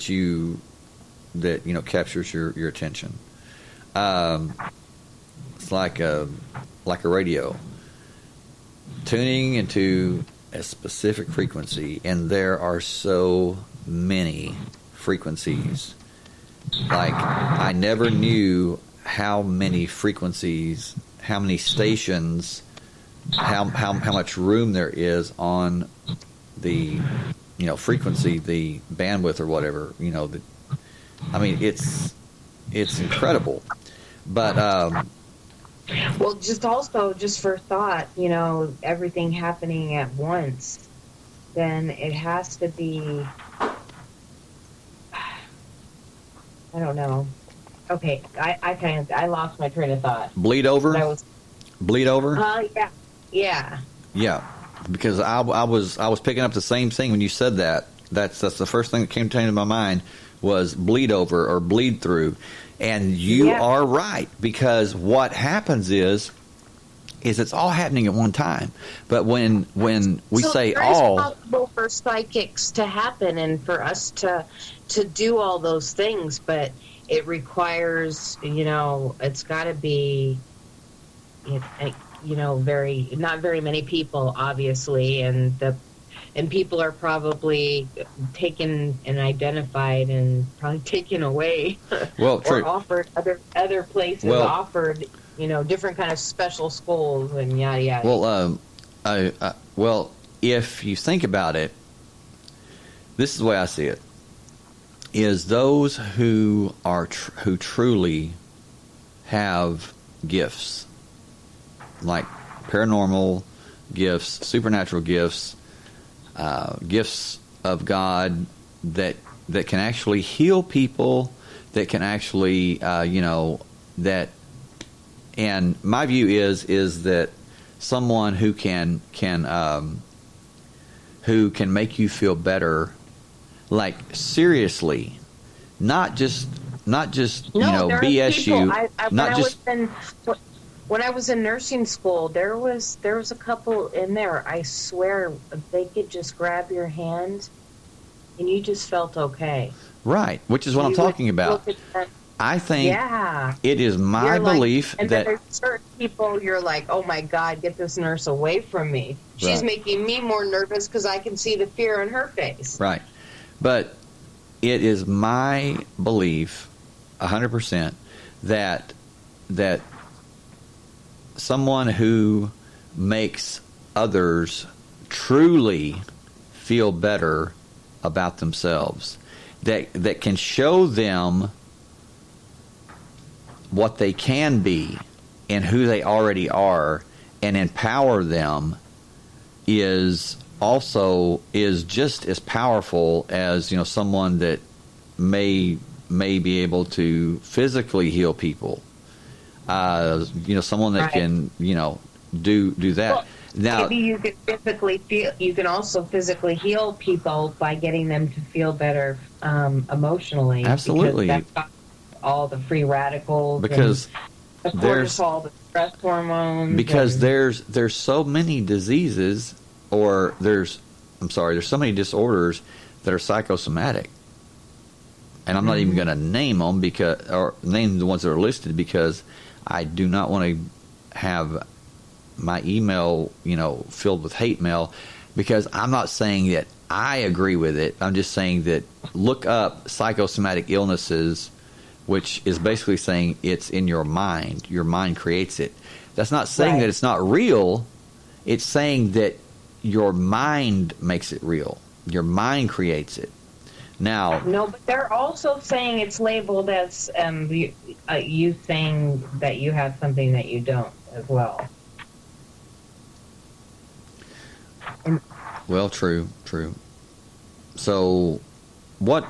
you know captures your attention. It's like a radio tuning into a specific frequency, and there are so many frequencies. Like, I never knew how many frequencies, how many stations, how much room there is on the, you know, frequency, the bandwidth or whatever, you know. I mean, it's incredible. But well, just for thought, you know, everything happening at once, then it has to be, I don't know. Okay, I lost my train of thought. Bleed over? Bleed over? Yeah. Yeah, because I was picking up the same thing when you said that. That's the first thing that came to my mind was bleed over or bleed through. And you are right, because what happens is it's all happening at one time. But when we say all, it's possible for psychics to happen and for us to do all those things, but it requires, you know, it's got to be, you know, not very many people, obviously, and people are probably taken and identified and probably taken away. Well, true. Or offered other places, offered, you know, different kind of special schools and yada yada. Well, well, if you think about it, this is the way I see it: is those who truly have gifts, like paranormal gifts, supernatural gifts. Gifts of God that can actually heal people, that can actually, you know, that. And my view is that someone who can make you feel better, like seriously, not just No, there are BS people. you, not just When I was in nursing school, there was a couple in there. I swear they could just grab your hand, and you just felt okay. right, which is what I'm You talking would about. look at them. I think Yeah. it is my You're like- belief and then that there's certain people you're like, oh my God, get this nurse away from me. She's Right. making me more nervous because I can see the fear in her face. right, but it is my belief, 100%, that someone who makes others truly feel better about themselves, that can show them what they can be and who they already are and empower them, is just as powerful as someone that may be able to physically heal people. Someone that Right. can do that. Well, Now, maybe you can physically feel. You can also physically heal people by getting them to feel better emotionally. Absolutely. Because that's all the free radicals. because and the there's cortisol, the stress hormones. because and- there's so many diseases, or there's so many disorders that are psychosomatic, and I'm not even going to name them or name the ones that are listed, because I do not want to have my email filled with hate mail, because I'm not saying that I agree with it. I'm just saying that look up psychosomatic illnesses, which is basically saying it's in your mind. Your mind creates it. That's not saying Right. that it's not real. It's saying that your mind makes it real. Your mind creates it. Now, No, but they're also saying it's labeled as you saying that you have something that you don't as well. well, true. So, what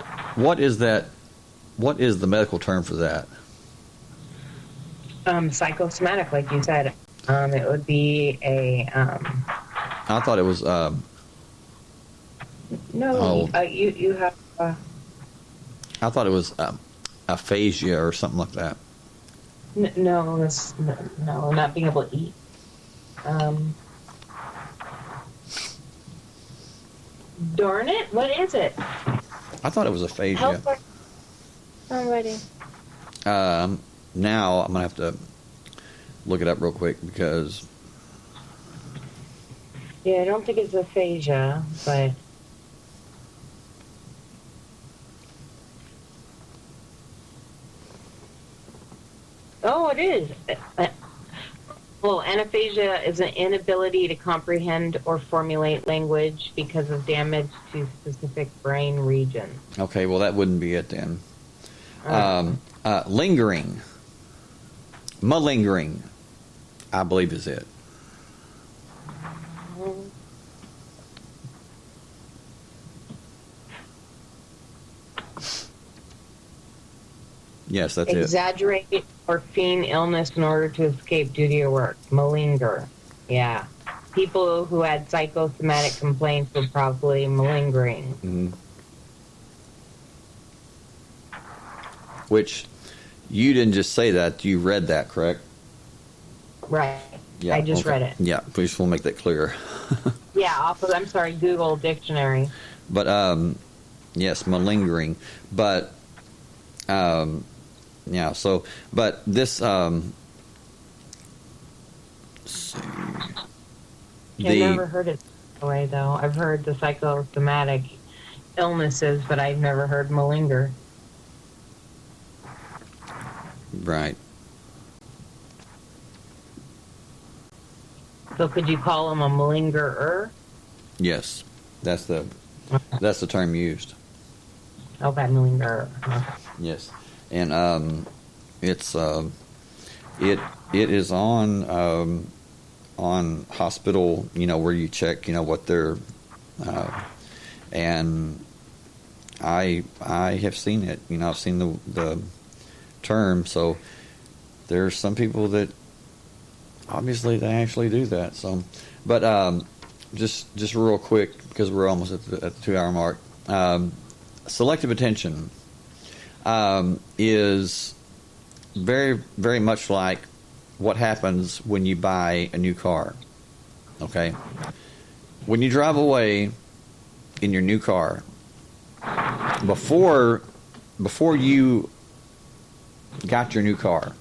is that? What is the medical term for that? Psychosomatic, like you said. It would be a I thought it was. no. Oh. You have. I thought it was aphasia or something like that. No, not being able to eat. Darn it! What is it? I thought it was aphasia. Help her. Somebody. Now I'm gonna have to look it up real quick, because Yeah, I don't think it's aphasia, but oh, it is. Well, anaphasia is an inability to comprehend or formulate language because of damage to specific brain regions. okay, well that wouldn't be it then. Lingering, malingering, I believe is it. Yes, that's it. Exaggerate or feign illness in order to escape duty or work. Malinger. Yeah. People who had psychosomatic complaints were probably malingering. Mhm. Which, you didn't just say that, you read that, correct? Right. I just okay. read it. Yeah, please will make that clear. Yeah, off of, I'm sorry, Google Dictionary. But yes, malingering. But yeah. So, but this let's see. I've never heard it that way, though. I've heard the psychosomatic illnesses, but I've never heard malinger. Right. So could you call him a malingerer? Yes, that's the term used. Okay, malingerer. Okay. Yes, and it's it is on hospital, where you check, what they're and I have seen it. I've seen the term. So there's some people that obviously they actually do that. So, but just real quick, because we're almost at the 2 hour mark. Selective attention. is very, very much like what happens when you buy a new car. Okay? When you drive away in your new car, before you got your new car,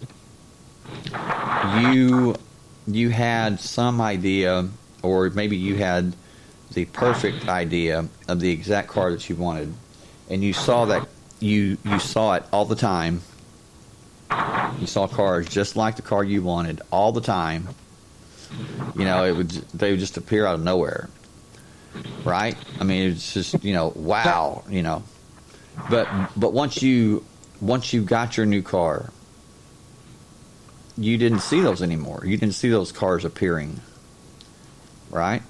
you had some idea, or maybe you had the perfect idea of the exact car that you wanted, and you saw that you saw it all the time. You saw cars just like the car you wanted all the time. They would just appear out of nowhere, right? I mean, it's just wow, But once you got your new car, you didn't see those anymore. You didn't see those cars appearing, right?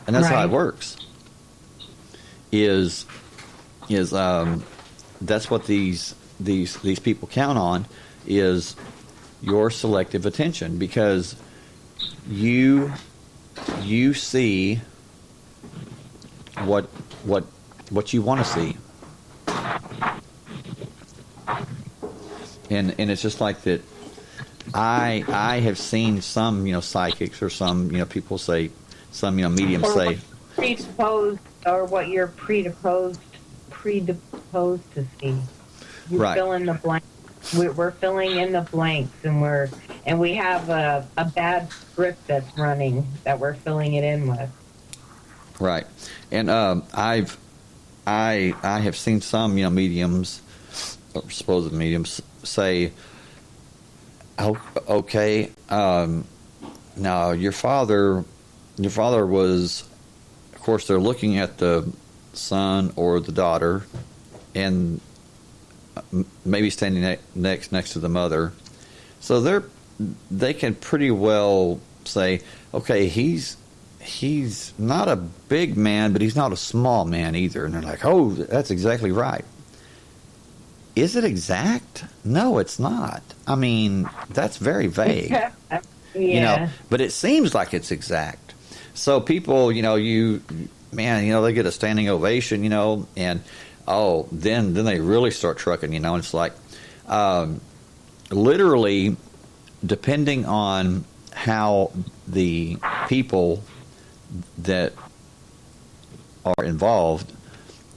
And that's how it works. That's what these people count on, is your selective attention, because you see what you want to see. And it's just like that. I have seen some psychics, or some people say, some mediums or say, predisposed, or what you're predisposed to see. You right. fill in the blanks. We're filling in the blanks, and we have a bad script that's running that we're filling it in with. Right. And I have seen some mediums, or supposed mediums, say, "Oh, okay, now your father was," of course they're looking at the son or the daughter, and maybe standing next to the mother, so they can pretty well say, okay, he's not a big man, but he's not a small man either. And they're like, oh, that's exactly right. Is it exact? No, it's not. I mean, that's very vague. Yeah. But it seems like it's exact. So people, they get a standing ovation, and then they really start trucking, and it's like, literally, depending on how the people that are involved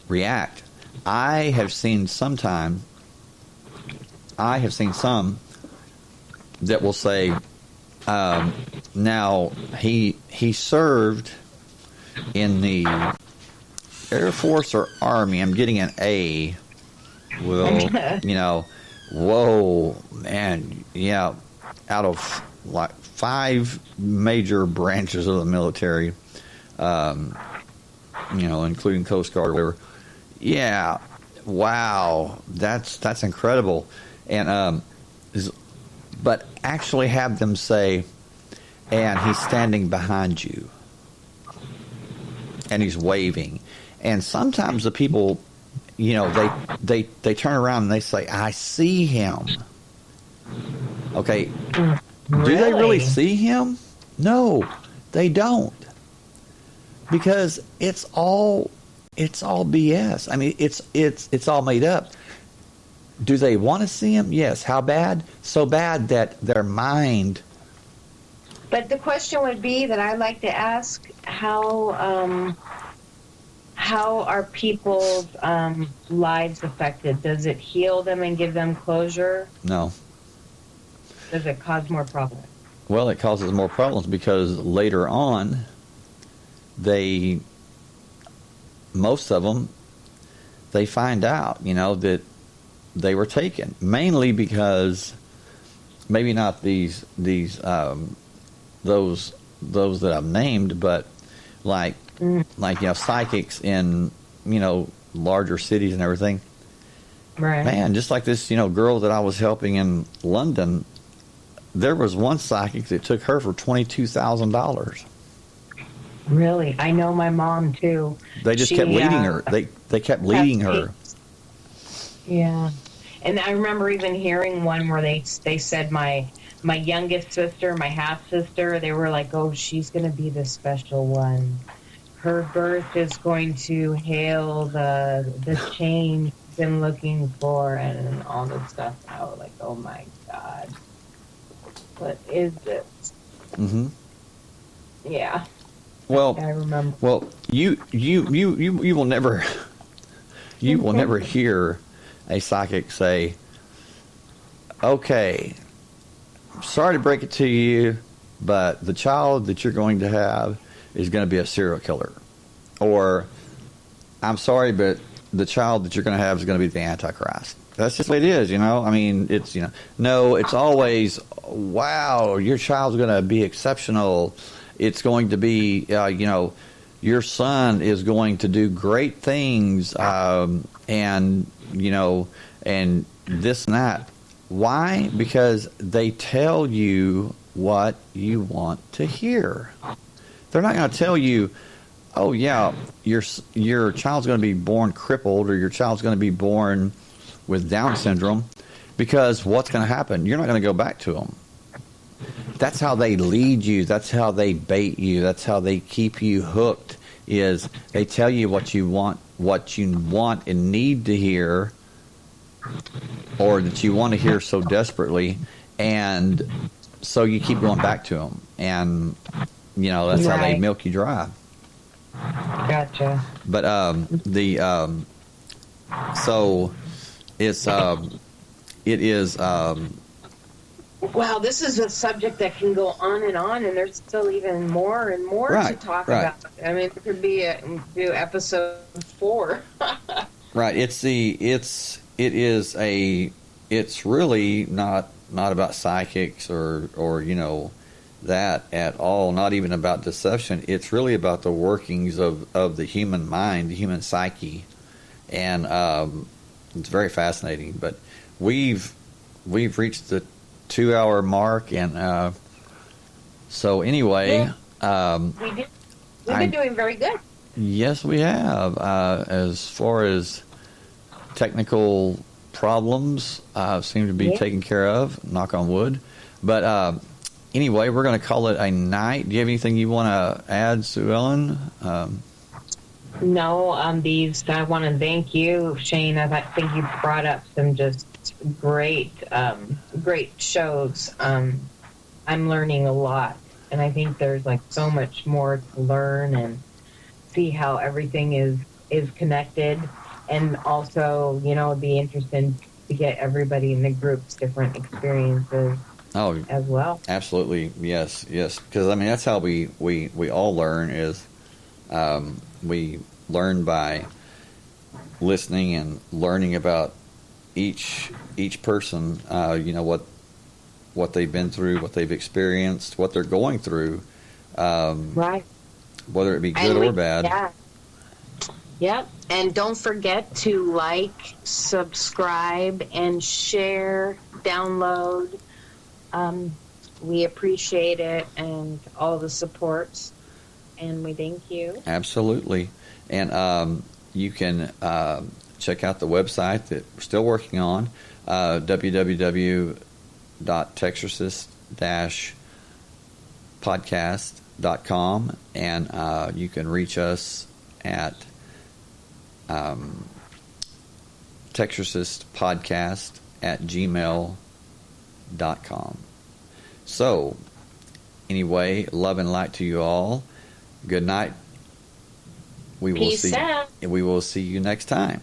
react. I have seen some that will say, now he served in the Air Force or Army. I'm getting an A. Well, whoa, man, yeah, out of like 5 major branches of the military, including Coast Guard or whatever. Yeah, wow, that's incredible. And but actually have them say, and he's standing behind you, and he's waving. And sometimes the people, they turn around and they say, I see him. Okay, Really? Do they really see him? No, they don't. Because it's all BS. I mean, it's all made up. Do they want to see him? Yes. How bad? So bad that their mind. But the question would be that I like to ask: how are people's lives affected? Does it heal them and give them closure? No. Does it cause more problems? Well, it causes more problems because later on, most of them, they find out, that they were taken, mainly because maybe not those that I've named, but like psychics in larger cities and everything. Right. Man, just like this girl that I was helping in London, there was one psychic that took her for $22,000. Really, I know my mom too. They just kept leading her. They kept leading her. Yeah, and I remember even hearing one where they said my youngest sister, my half sister, they were like, "Oh, she's going to be the special one. Her birth is going to hail the change been looking for and all this stuff. And I was like, oh my God, what is this? Mm-hmm. Yeah. Well, I remember. well, you will never, you will never hear a psychic say, "Okay, sorry to break it to you, but the child that you're going to have is going to be a serial killer," or "I'm sorry, but the child that you're going to have is going to be the Antichrist." That's just what it is, you know. I mean, it's, you know, no, it's always, wow, your child's going to be exceptional. It's going to be, you know, your son is going to do great things, and, you know, and this and that. Why? Because they tell you what you want to hear. They're not going to tell you, oh yeah, your child's going to be born crippled, or your child's going to be born with Down syndrome, because what's going to happen? You're not going to go back to them. That's how they lead you. That's how they bait you. That's how they keep you hooked. Is they tell you what you want and need to hear, or that you want to hear so desperately, and so you keep going back to them, and you know that's how they Right. milk you dry. Gotcha. But so it's it is Wow, this is a subject that can go on, and there's still even more and more to Right, talk right. about. I mean, it could be do episode 4. right. It's really not about psychics or you know that at all. Not even about deception. It's really about the workings of the human mind, the human psyche, and it's very fascinating. But we've reached the 2-hour mark, and so anyway, We did. We've been doing very good. yes, we have. As far as technical problems seem to be Yeah. taken care of, knock on wood. But anyway, we're going to call it a night. Do you have anything you want to add, Sue Ellen? No, these. I want to thank you, Shane. I think you brought up some just great shows. I'm learning a lot, and I think there's like so much more to learn and see how everything is connected, and also, you know, it'd be interesting to get everybody in the group's different experiences Oh, as well. absolutely. Yes. Because, I mean, that's how we all learn is we learn by listening and learning about each person, you know, what they've been through, what they've experienced, what they're going through, Right. whether it be good And or bad. Yeah. Yep. And don't forget to like, subscribe, and share, download. We appreciate it and all the supports, and we thank you. Absolutely. And you can check out the website that we're still working on, www.texarsis-podcast.com, and you can reach us at texarsispodcast@gmail.com. So, anyway, love and light to you all. Good night. We will Peace see. out. We will see you next time.